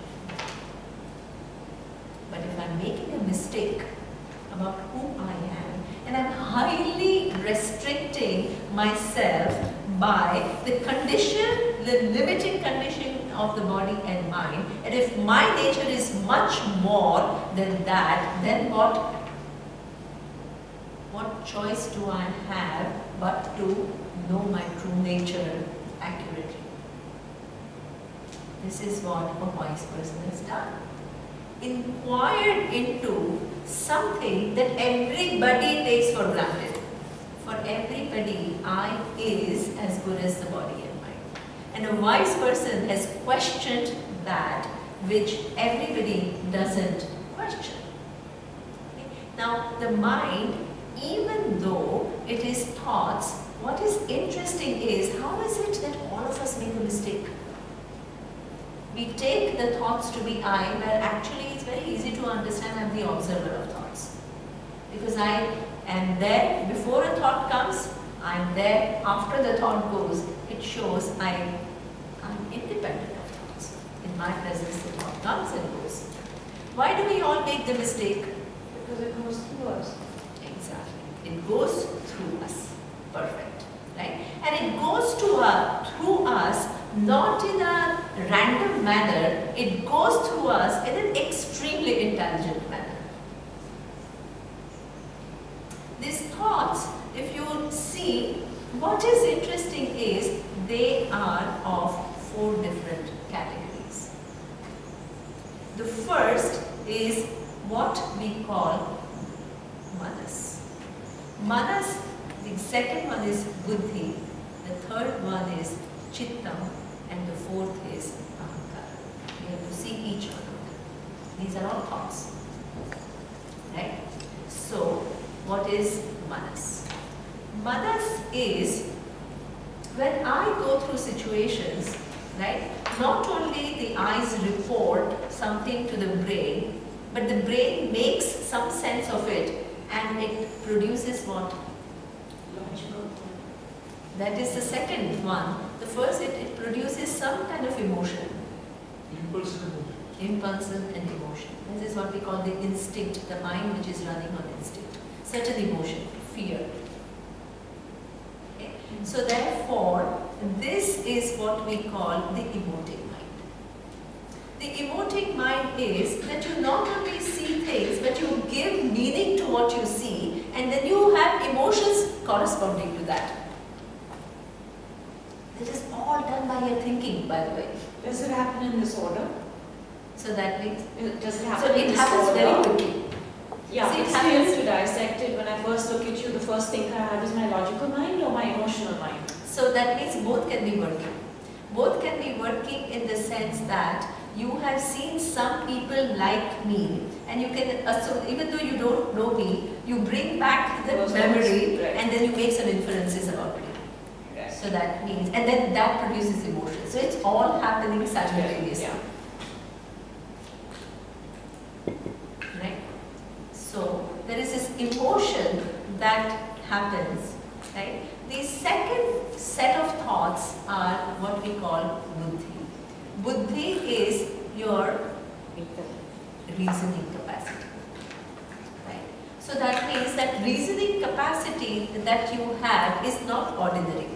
But if I'm making a mistake about who I am, and I'm highly restricting myself by the condition, the limiting condition of the body and mind, and if my nature is much more than that, then what what choice do I have but to know my true nature accurately? This is what a wise person has done. Inquired into something that everybody takes for granted. For everybody, I is as good as the body and mind. And a wise person has questioned that which everybody doesn't question. Okay? Now, the mind, even though it is thoughts, what is interesting is how is it that all of us make a mistake? We take the thoughts to be I, where actually it's very easy to understand I'm the observer of thoughts. Because I am there before a thought comes, I'm there after the thought goes. It shows I'm independent of thoughts. In my presence, the thought comes and goes. Why do we all make the mistake? Because it goes through us. Exactly. It goes through us. Perfect. Right? And it goes through us not in a random manner, it goes through us in an extremely intelligent manner. These thoughts, if you see, what is interesting is they are of 4 different categories. The first is what we call manas. Manas, the second one is buddhi, the third one is chittam, and the fourth is ahankara. We have to see each one of them. These are all thoughts. Right? So, what is manas? Manas is when I go through situations, right? Not only the eyes report something to the brain, but the brain makes some sense of it and it produces what? Logical. That is the second one. The first, it produces some kind of emotion. Impulse and emotion. Impulse and emotion. This is what we call the instinct, the mind which is running on instinct. Certain emotion, fear. Okay? So therefore, this is what we call the emoting mind. The emoting mind is that you not only see things, but you give meaning to what you see, and then you have emotions corresponding to that. It is all done by your thinking, by the way. Does it happen in this order? So that means, Does it so happen in it this happens order? very quickly. Yeah, See, it it's happens- still to dissect it. When I first look at you, the first thing I have is my logical mind or my emotional mind? So that means both can be working. Both can be working in the sense that you have seen some people like me, and you can, so even though you don't know me, you bring back the Those memory, thoughts, right. and then you make some inferences about me. Right. So that means, and then that produces emotion. So it's all happening simultaneously. Yeah. Right? So there is this emotion that happens, right? The second set of thoughts are what we call buddhi. Buddhi is your reasoning capacity. Right? So that means that reasoning capacity that you have is not ordinary.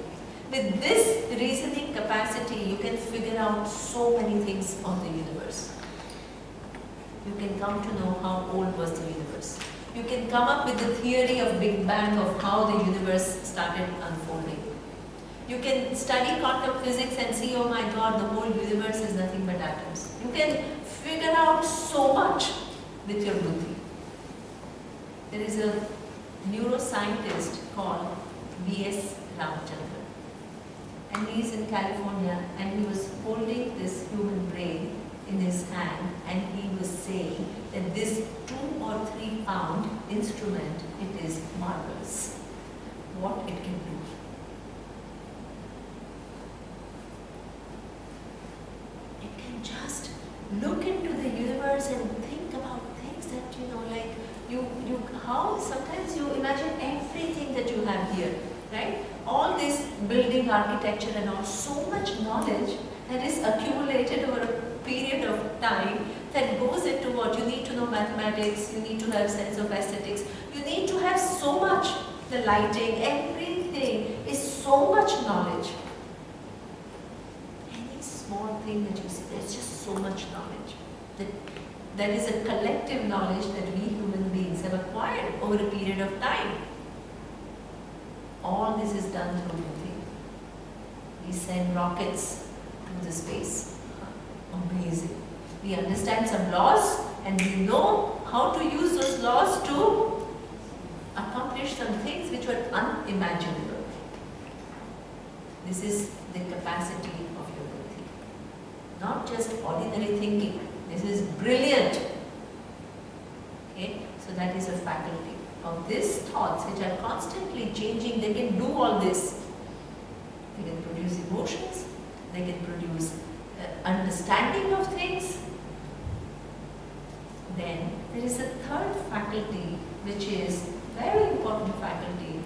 With this reasoning capacity, you can figure out so many things on the universe. You can come to know how old was the universe. You can come up with the theory of Big Bang of how the universe started unfolding. You can study quantum physics and see, oh my God, the whole universe is nothing but atoms. You can figure out so much with your buddhi. There is a neuroscientist called B.S. Ramachandran, and he is in California, and he was holding this human brain in his hand, and he was saying that this 2 or 3 pound instrument, it is marvelous what it can do. It can just look into the universe and think about things that, like how sometimes you imagine everything that you have here, right? All this building architecture and all, so much knowledge that is accumulated over a period of time that goes into what? You need to know mathematics, you need to have sense of aesthetics, you need to have so much, the lighting, everything is so much knowledge. Any small thing that you see, there's just so much knowledge. That is a collective knowledge that we human beings have acquired over a period of time. all this is done through buddhi. We send rockets to the space. Amazing. We understand some laws and we know how to use those laws to accomplish some things which were unimaginable. This is the capacity of your buddhi. Not just ordinary thinking. This is brilliant. Okay? So that is a faculty of these thoughts which are constantly changing. They can do all this. They can produce emotions. They can produce understanding of things. Then there is a third faculty which is very important faculty,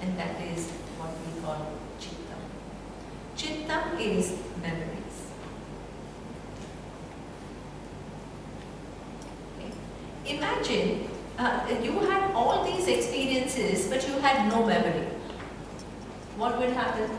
and that is what we call Chittam. Chittam is memories. Okay. Imagine you had all these experiences but you had no memory. What would happen?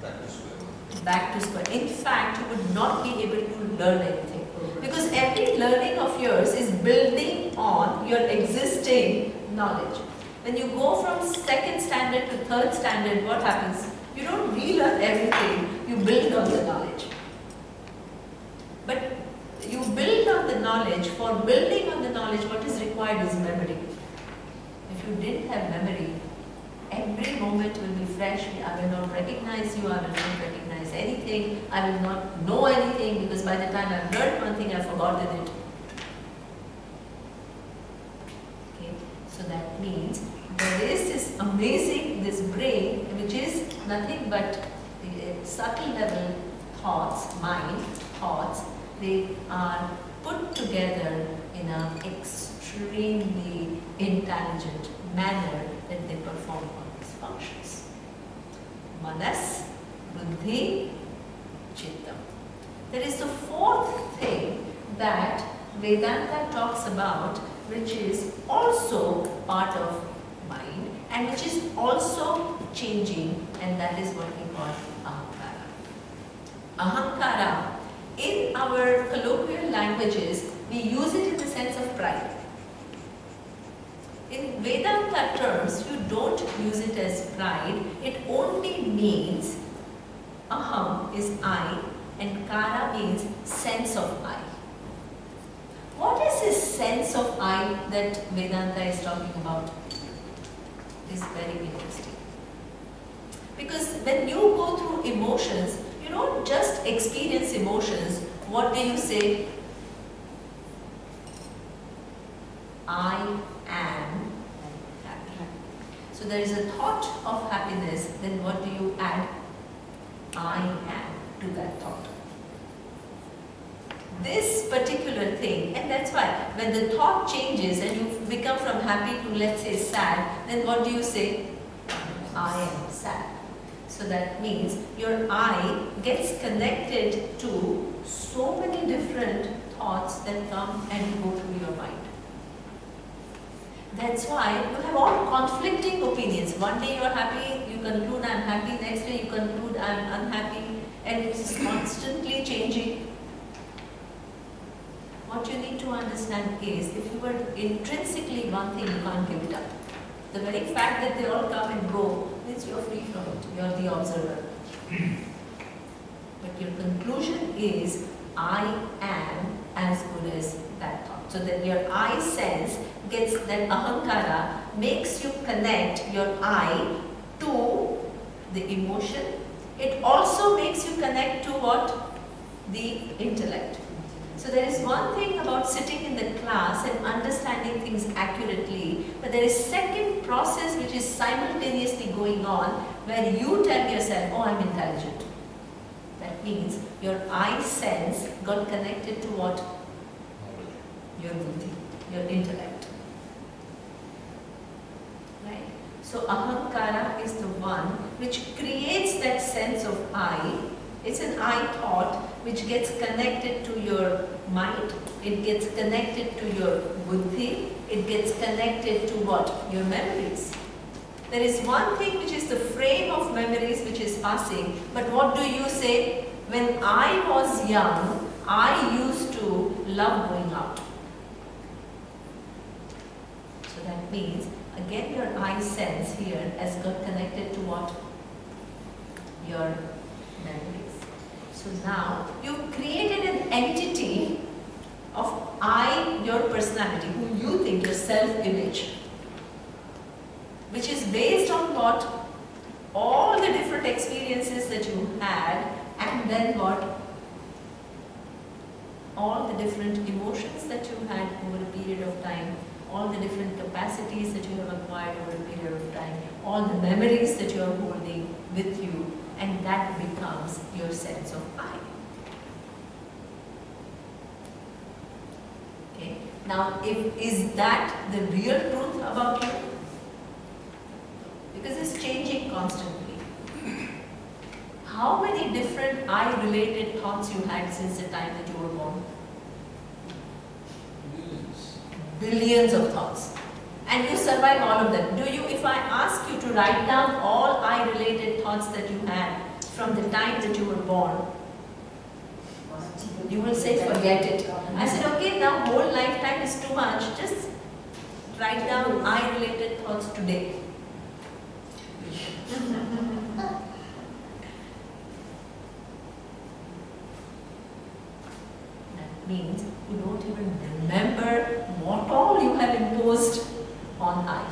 Back to square one. Back to square. In fact, you would not be able to learn anything. Because every learning of yours is building on your existing knowledge. When you go from second standard to third standard, what happens? You don't relearn everything, you build on the knowledge. But you build on the knowledge. For building on the knowledge, what is required is memory. If you didn't have memory, every moment will be fresh. I will not recognize you, I will not recognize anything, I will not know anything, because by the time I've learned one thing, I've forgotten it. Okay, so that means there is this amazing, this brain, which is nothing but the subtle level thoughts, mind, thoughts, they are put together in an extremely intelligent manner that they perform all these functions. Manas, Buddhi, Chittam. There is the fourth thing that Vedanta talks about, which is also part of mind and which is also changing, and that is what we call Ahankara. Ahankara, in our colloquial languages, we use it in the sense of pride. In Vedanta terms, you don't use it as pride, it only means aham is I and kara means sense of I. What is this sense of I that Vedanta is talking about? Is very interesting. Because when you go through emotions, you don't just experience emotions. What do you say? I am happy. So there is a thought of happiness, then what do you add? I am to that thought. This particular thing, and that's why when the thought changes and you become from happy to, let's say, sad, then what do you say? I am sad. So that means your I gets connected to so many different thoughts that come and go through your mind. That's why you have all conflicting opinions. One day you are happy, you conclude I am happy, next day you conclude I am unhappy, and it is constantly changing. What you need to understand is, if you were intrinsically one thing, you can't give it up. The very fact that they all come and go means you are free from it. You are the observer. But your conclusion is, I am as good as that thought. So that your I sense gets that ahankara, makes you connect your I to the emotion. It also makes you connect to what? The intellect. So there is one thing about sitting in the class and understanding things accurately, but there is second process which is simultaneously going on, where you tell yourself, oh, I'm intelligent. That means your I sense got connected to what? Your buddhi, your intellect. Right? So ahankara is the one which creates that sense of I. It's an I thought which gets connected to your mind, it gets connected to your buddhi, it gets connected to what? Your memories. There is one thing which is the frame of memories which is passing, but what do you say? When I was young, I used to love going out. So that means Again, your I sense here has got connected to what? Your memories. So now you've created an entity of I, your personality, who you think, your self-image, which is based on what? All the different experiences that you had, and then what? All the different emotions that you had over a period of time, all the different capacities that you have acquired over a period of time, all the memories that you are holding with you, and that becomes your sense of I. Okay. Now, is that the real truth about you? Because it's changing constantly. How many different I-related thoughts you had since the time that you were born? Millions. Billions of thoughts. And you survive all of them. Do you, if I ask you to write down all I-related thoughts that you had from the time that you were born, you will say, forget it. I said, okay, now whole lifetime is too much. Just write down I-related thoughts today. That means you don't even remember what all you have imposed on I.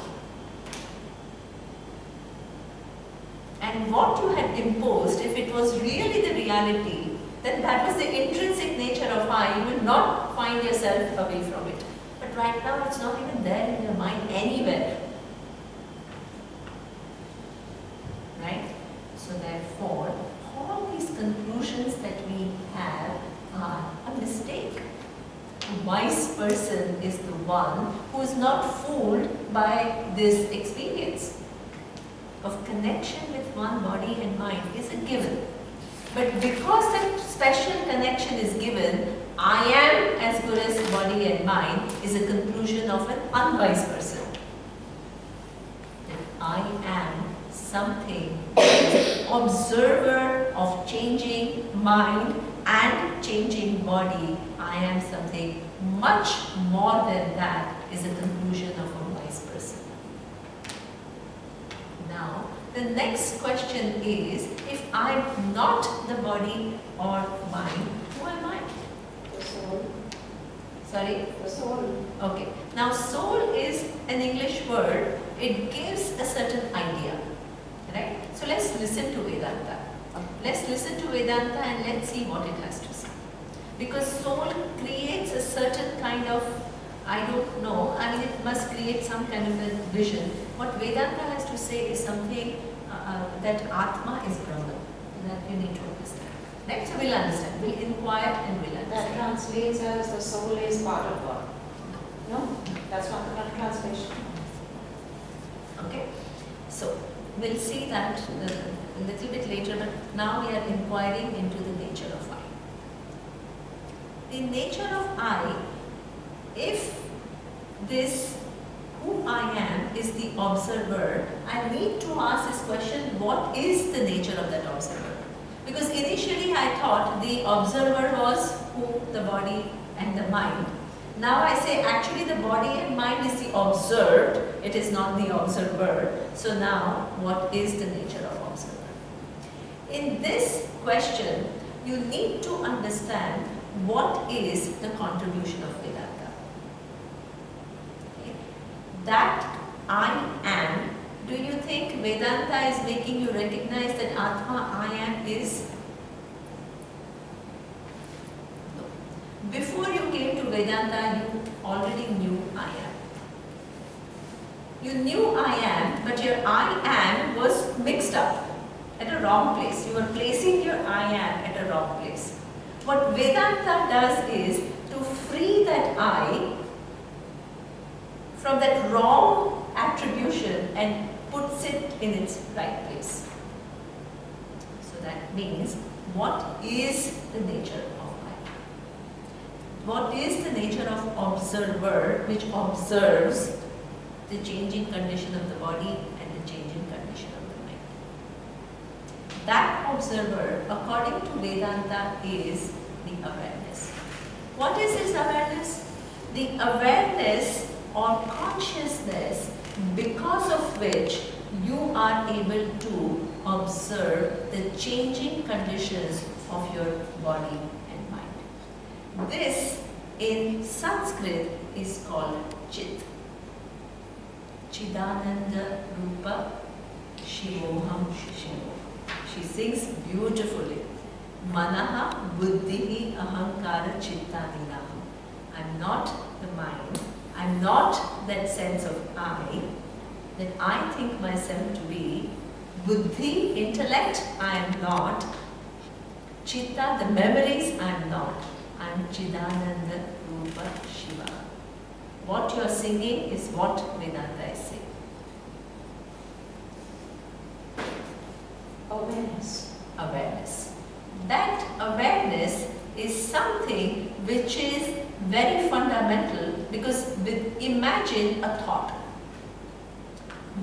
And what you had imposed, if it was really the reality, then that was the intrinsic nature of I. You will not find yourself away from it. But right now it's not even there in your mind anywhere. Right? So therefore, all these conclusions that we have are a mistake. A wise person is the one who is not fooled by this experience of connection with one body and mind is a given. But because that special connection is given, I am as good as body and mind is a conclusion of an unwise person. That I am something, observer of changing mind and changing body. I am something much more than that is a conclusion of a wise person. Now, the next question is, if I'm not the body or mind, who am I? The soul. Sorry? The soul. Okay. Now, soul is an English word. It gives a certain idea. Right? So, let's listen to Vedanta. Let's listen to Vedanta and let's see what it has to say. Because soul creates a certain kind of, I don't know, I mean it must create some kind of a vision. What Vedanta has to say is something that Atma is Brahman. That you need to understand. Right? So we'll understand. We'll inquire and we'll That understand. translates as the soul is part of God. No? That's not the translation. Okay? So we'll see that a little bit later, but now we are inquiring into the nature of I. The nature of I, if this who I am is the observer, I need to ask this question, what is the nature of that observer? Because initially I thought the observer was who? The body and the mind. Now I say actually the body and mind is the observed, it is not the observer. So now what is the nature of observer? In this question, you need to understand what is the contribution of Vedanta. Okay. That I am, do you think Vedanta is making you recognize that Atma I am is? No. Before you came to Vedanta, you already knew I am. You knew I am, but your I am was mixed up at a wrong place. You were placing your I am at a wrong place. What Vedanta does is to free that I from that wrong attribution and puts it in its right place. So that means, what is the nature of I? What is the nature of observer which observes the changing condition of the body and the changing condition of the mind? That observer, according to Vedanta, is the awareness. What is this awareness? The awareness or consciousness because of which you are able to observe the changing conditions of your body and mind. This in Sanskrit is called Chit. Chidananda Rupa Shivoham Shivo. She sings beautifully. Manaha Buddhihi Ahankara Chittanilaham. I'm not the mind. I'm not that sense of I that I think myself to be. Buddhi, intellect, I am not. Chitta, the memories, I am not. I am Chidananda Rupa Shiva. What you are singing is what Vedanta is saying. Awareness. Awareness. That awareness is something which is very fundamental, because imagine a thought.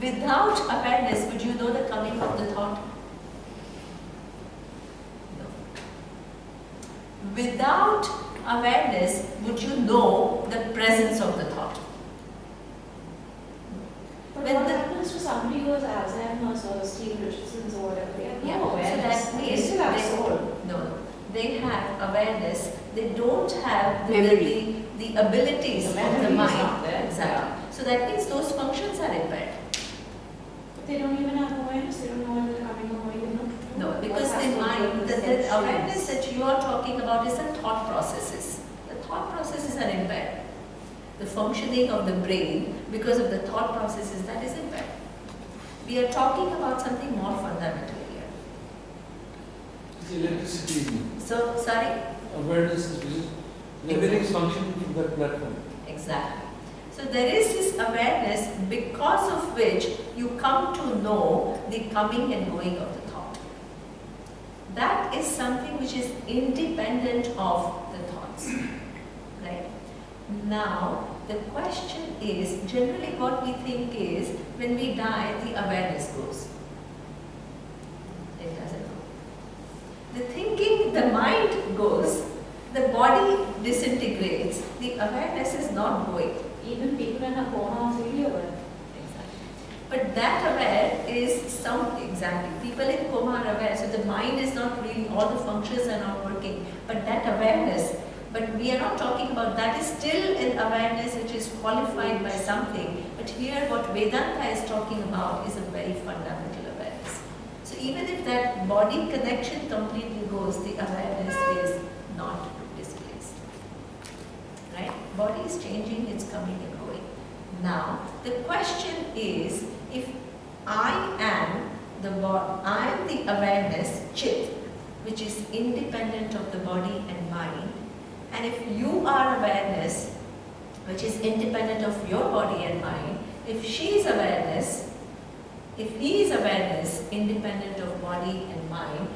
Without awareness, would you know the coming of the thought? No. Without awareness, would you know the presence of the thought? But When what the- happens to somebody who has Alzheimer's or Steve Richardson's or whatever? They have Yeah, no so awareness. that They means still have they- soul. No, they have awareness. They don't have Memory. the abilities The of the memory is mind. not there. Exactly. So that means those functions are impaired. But they don't even have awareness. They don't know when they're coming home or even know. No, because What has the to do mind, with the sensations? awareness that you are talking about is the thought processes. The thought processes are impaired. The functioning of the brain, because of the thought processes, that is impaired. We are talking about something more fundamental here. It's electricity. So, sorry? Awareness is visible. Everything is functioning from that platform. Exactly. So there is this awareness because of which you come to know the coming and going of the thought. That is something which is independent of the thoughts. Right? Now, the question is, generally what we think is, when we die, the awareness goes. It doesn't go. The thinking, the mind goes, the body disintegrates, the awareness is not going. Even people in a coma are really aware. Exactly. But that aware is exactly, people in coma are aware, so the mind is not really, all the functions are not working, but that awareness, but we are not talking about that, is still an awareness which is qualified by something, but here what Vedanta is talking about is a very fundamental awareness. So even if that body connection completely goes, the awareness is not displaced. Right? Body is changing, it's coming and going. Now, the question is, if I am the awareness, Chit, which is independent of the body and mind, and if you are awareness, which is independent of your body and mind, if she is awareness, if he is awareness, independent of body and mind,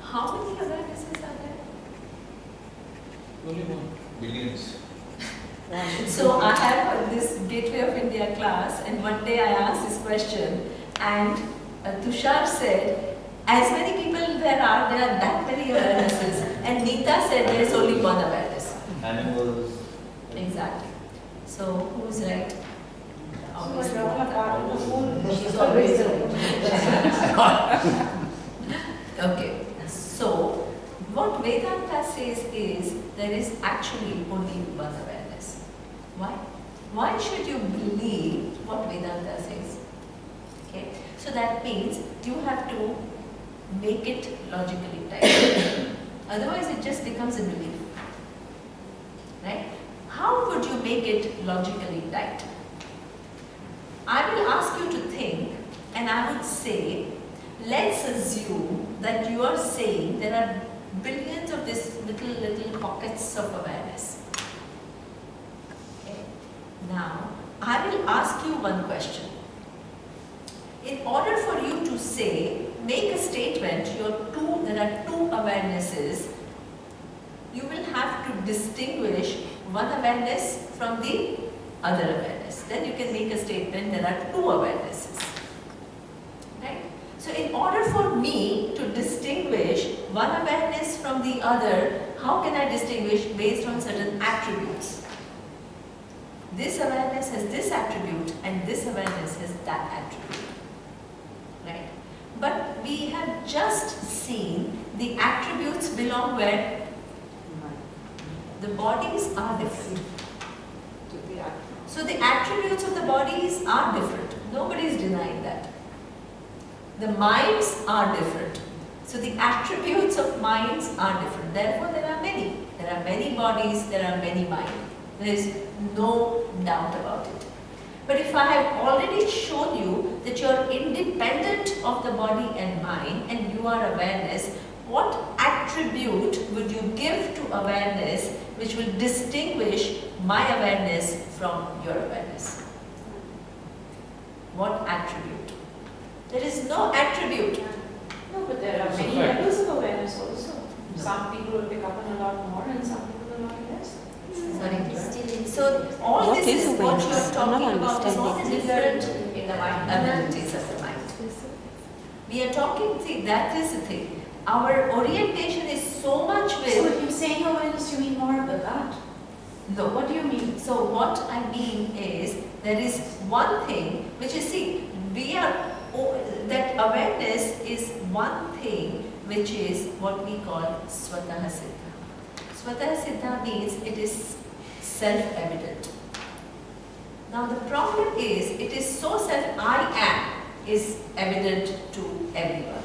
how many awarenesses are there? Only one. Billions. So I have this Gateway of India class, and one day I asked this question, and Tushar said, as many people there are that many awarenesses, and Neeta said there is only one awareness. Animals. Exactly. So who's right? So we're all a part of the whole. She's always right. Okay. So what Vedanta says is there is actually only one awareness. Why? Why should you believe what Vedanta says? Okay. So that means you have to make it logically tight. Otherwise it just becomes a belief. Right? How would you make it logically tight? I will ask you to think, and I would say, let's assume that you are saying there are billions of these little pockets of awareness. Okay. Now, I will ask you one question. In order for you to say, make a statement, there are two awarenesses, you will have to distinguish one awareness from the other awareness. Then you can make a statement, there are two awarenesses. Right? So in order for me to distinguish one awareness from the other, how can I distinguish based on certain attributes? this awareness has this attribute and this awareness has that attribute. Right? But we have just seen the attributes belong where? The bodies are different. So the attributes of the bodies are different. Nobody is denying that. The minds are different. So the attributes of minds are different. Therefore, there are many. There are many bodies, there are many minds. There is no doubt about it. But if I have already shown you that you are independent of the body and mind and you are awareness, what attribute would you give to awareness which will distinguish my awareness from your awareness? What attribute? There is no attribute. No, but there are It's a many fact. levels of awareness also. No. Some people will pick up on a lot more and some people a lot less. Sorry. So all What this is is what you awareness? are I'm not talking about is all the understanding. different In the mind. abilities of the mind. We are talking, see, that is the thing. Our orientation is so much So with, if you're saying awareness, you mean more of that. no. What do you mean? So what I mean is, there is one thing which is, see, we are, that awareness is one thing which is what we call Swataha Siddha. Swataha Siddha means it is self-evident. Now the problem is, it is so I am is evident to everyone.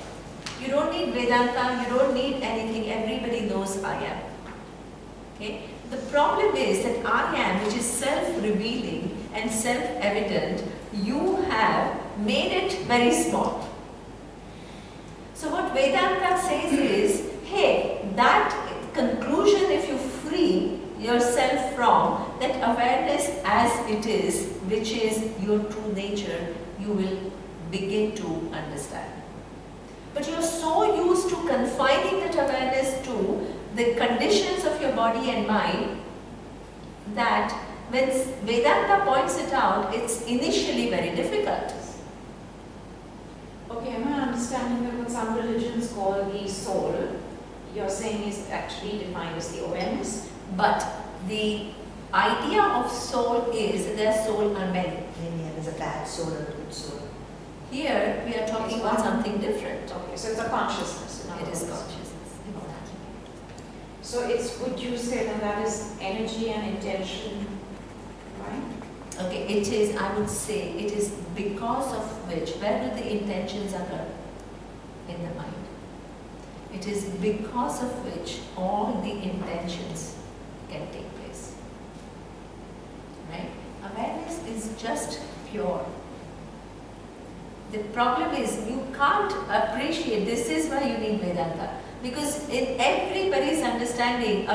You don't need Vedanta, you don't need anything, everybody knows I am. Okay? The problem is that I am, which is self-revealing and self-evident, you have made it very small. So what Vedanta says is, hey, that conclusion, if you free yourself from that awareness as it is, which is your true nature, you will begin to understand. But you're so used to confining that awareness to the conditions of your body and mind that when Vedanta points it out, it's initially very difficult. Okay, am I understanding that what some religions call the soul, you're saying is actually defined as the awareness? But the idea of soul is that their soul are many. There's a bad soul and a good soul. Here we are talking about something different. Okay, so it's a consciousness. in other It is words. consciousness. Exactly. So it's, would you say that is energy and intention, right? Okay, it is, I would say, it is because of which, where do the intentions occur? In the mind. It is because of which all the intentions can take place. Right? Awareness is just pure. The problem is you can't appreciate, this is why you need Vedanta. Because in everybody's understanding,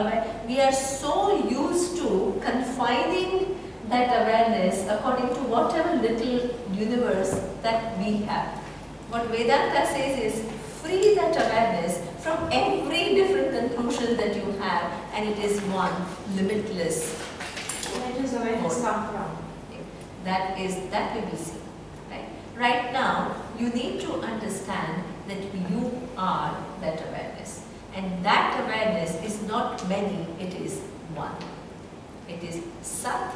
we are so used to confining that awareness according to whatever little universe that we have. What Vedanta says is, free that awareness from every different conclusion that you have, and it is one limitless. Where does awareness come from? That we will see. Right? Right now, you need to understand that you are that awareness. And that awareness is not many, it is one. It is Sat.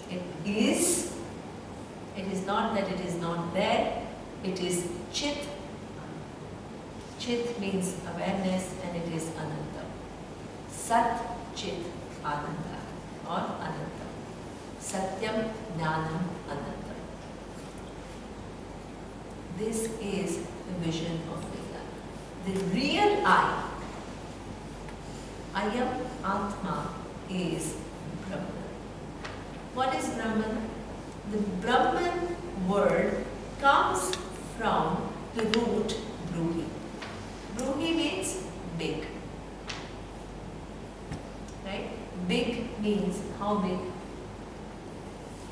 It is not that it is not there, it is Chit. Chit means awareness and it is Ananta. Sat, Chit, Ananta or Ananta. Satyam, Jnanam, Ananta. This is the vision of Veda. The real I am Atma, is Brahman. What is Brahman? The Brahman word comes from the root Bruhi. Bruhi means big. Right? Big means how big?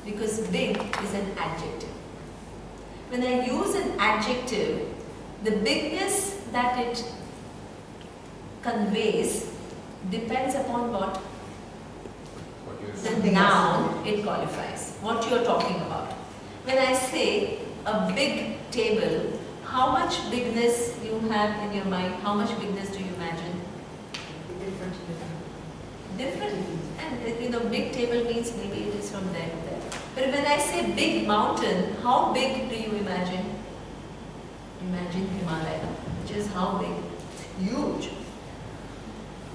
Because big is an adjective. When I use an adjective, the bigness that it conveys depends upon what? The noun it qualifies. What you are talking about. When I say a big table, how much bigness you have in your mind? How much bigness do you imagine? different. And big table means maybe it is from there to there. But when I say big mountain, how big do you imagine? Imagine Himalaya, which is how big? Huge.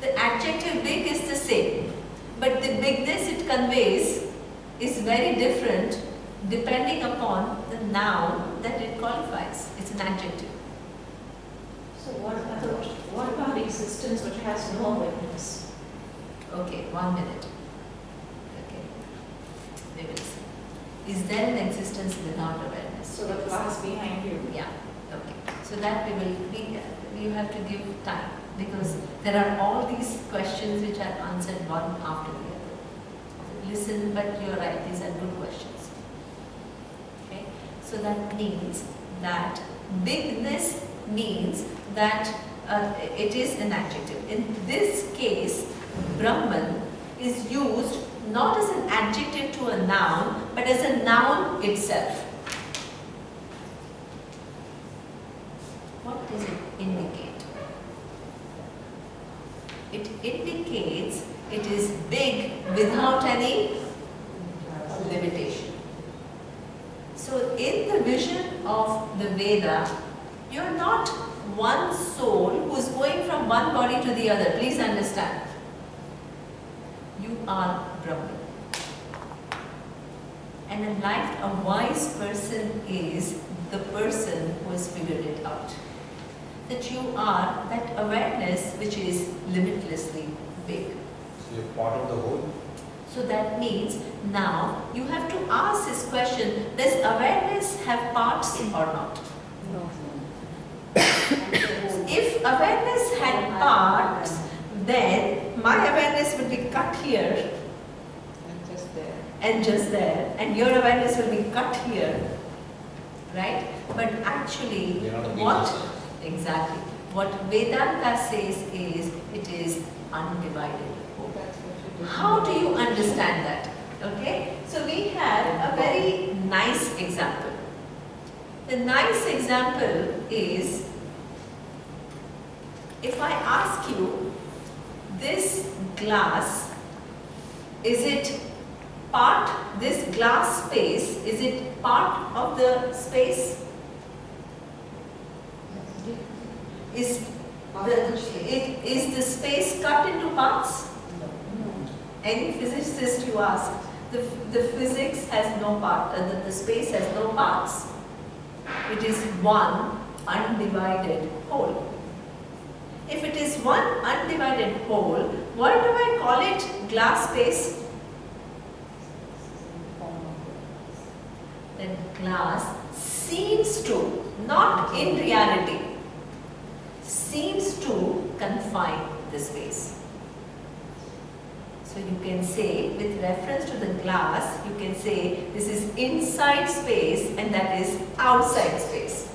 The adjective big is the same, but the bigness it conveys is very different depending upon the noun that it qualifies. It's an adjective. So what about existence which has no awareness? Okay, 1 minute. Okay, we will see. Is there an existence without awareness? So the class behind you. Yeah. Okay. So that you have to give time, because there are all these questions which are answered one after the other. Listen, but you're right, these are good questions. Okay? So that means that bigness means that it is an adjective. In this case, Brahman is used not as an adjective to a noun, but as a noun itself. What does it indicate? It indicates it is big without any limitation. So in the vision of the Veda, you are not one soul who is going from one body to the other. Please understand. You are Brahman. And a wise person is the person who has figured it out. That you are that awareness which is limitlessly big. So you're part of the whole? So that means now you have to ask this question, does awareness have parts or not? No. If awareness had parts, then my awareness would be cut here And just there. and just there, and your awareness will be cut here, right? But actually, They're not what equal. exactly what Vedanta says is it is undivided whole. That's what you do. How do you understand that? Okay, so we have a very nice example. The nice example is, if I ask you, this glass, is it part, this glass space, is it part of the space? Is the space cut into parts? Any physicist you ask, the physics has no part, the space has no parts. It is one undivided whole. If it is one undivided whole, why do I call it glass space? Then glass seems to, not in reality, seems to confine the space. So you can say, with reference to the glass, you can say this is inside space and that is outside space.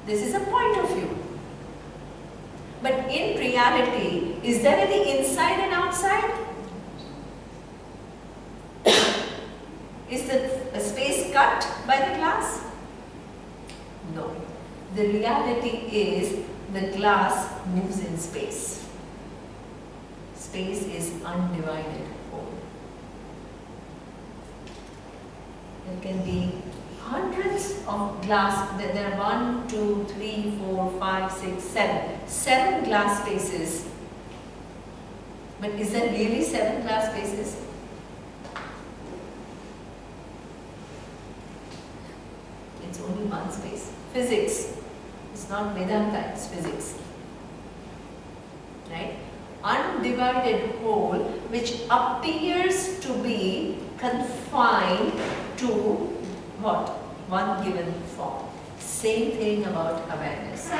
This is a point of view. But in reality, is there any inside and outside? Is the space cut by the glass? No. The reality is the glass moves in space. Space is undivided whole. There can be hundreds of glass, there are 1, 2, 3, 4, 5, 6, 7. 7 glass spaces. But is there really 7 glass spaces? It's only one space. Physics. It's not Vedanta, it's physics. Right? Undivided whole which appears to be confined to what? One given form. Same thing about awareness.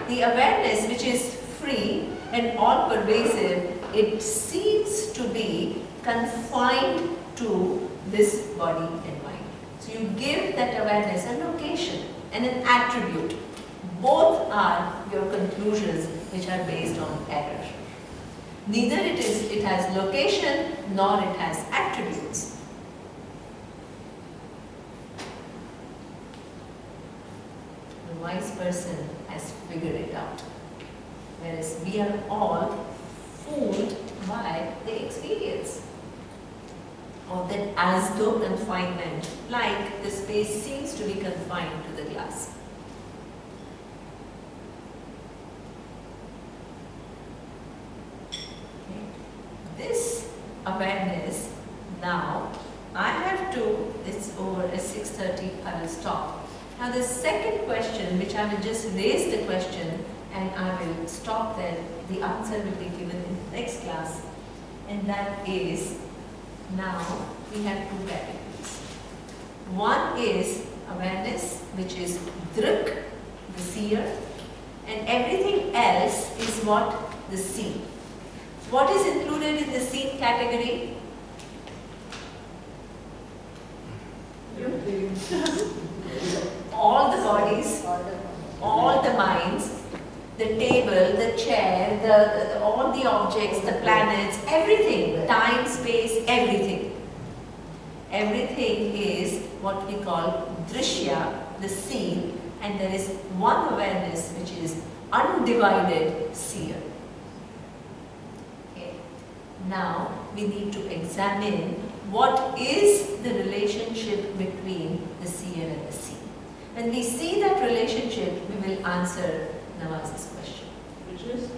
The awareness which is free and all pervasive, it seems to be confined to this body and mind. So you give that awareness a location and an attribute. Both are your conclusions which are based on error. Neither it has location nor it has attributes. The wise person has figured it out. Whereas we are all fooled by the experience. Or that as though confinement, like the space seems to be confined to the glass. Okay. This awareness, now I have to, it's over at 6:30, I will stop. Now the second question, which I will just raise the question and I will stop there, the answer will be given in the next class, and that is, now we have two categories. One is awareness, which is drik, the seer, and everything else is what? The seen. What is included in the seen category? All the bodies, all the minds, the table, the chair, all the objects, the planets, everything, time, space, everything. Everything is what we call drishya, the seen, and there is one awareness which is undivided seer. Okay. Now we need to examine what is the relationship between the seer and the seen. When we see that relationship, we will answer Nawaz's question. Which is?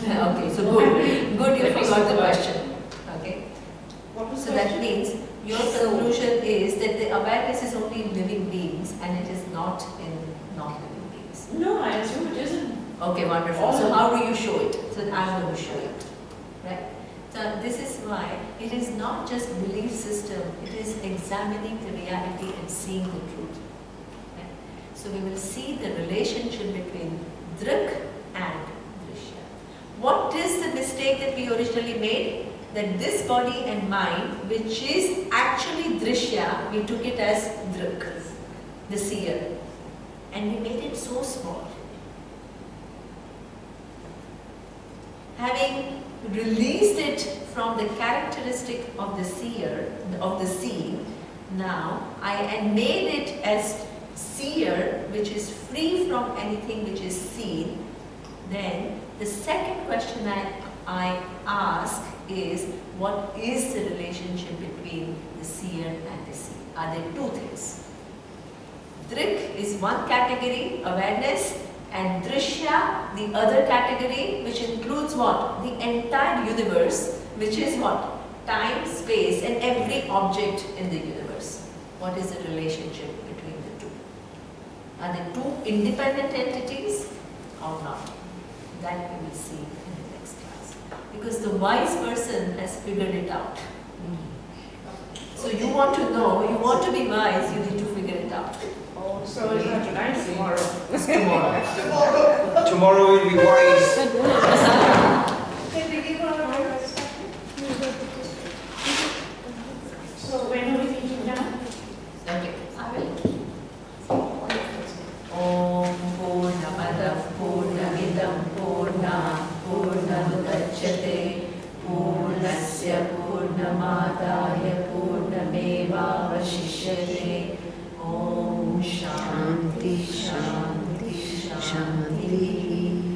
Okay, so good. Good, you forgot the question. Okay. What was So the that question? means your conclusion is that the awareness is only in living beings and it is not in non-living beings. No, I assume it isn't. Okay, wonderful. So how do you show it? So I'm going to show it. Right? So this is why it is not just belief system, it is examining the reality and seeing the truth. Right? So we will see the relationship between drik and drishya. What is the mistake that we originally made? That this body and mind, which is actually drishya, we took it as drik, the seer, and we made it so small. Having released it from the characteristic of the seer, of the seen, now I made it as seer, which is free from anything which is seen. Then the second question I ask is, what is the relationship between the seer and the seen? Are there two things? Drik is one category, awareness, and drishya, the other category, which includes what? The entire universe, which is what? Time, space, and every object in the universe. What is the relationship between the two? Are they two independent entities or not? That we will see in the next class. Because the wise person has figured it out. So you want to know, you want to be wise, you need to figure it out. So is that tonight or tomorrow? Tomorrow. Tomorrow will be wise. Can we give our So when are we meeting now? Okay, I will. Om Purnamadav Purnamidam Purnam Purnamudachyate Purnasya Purnamadaya Purnameva Vashishyate. Om Shanti Shanti Shanti.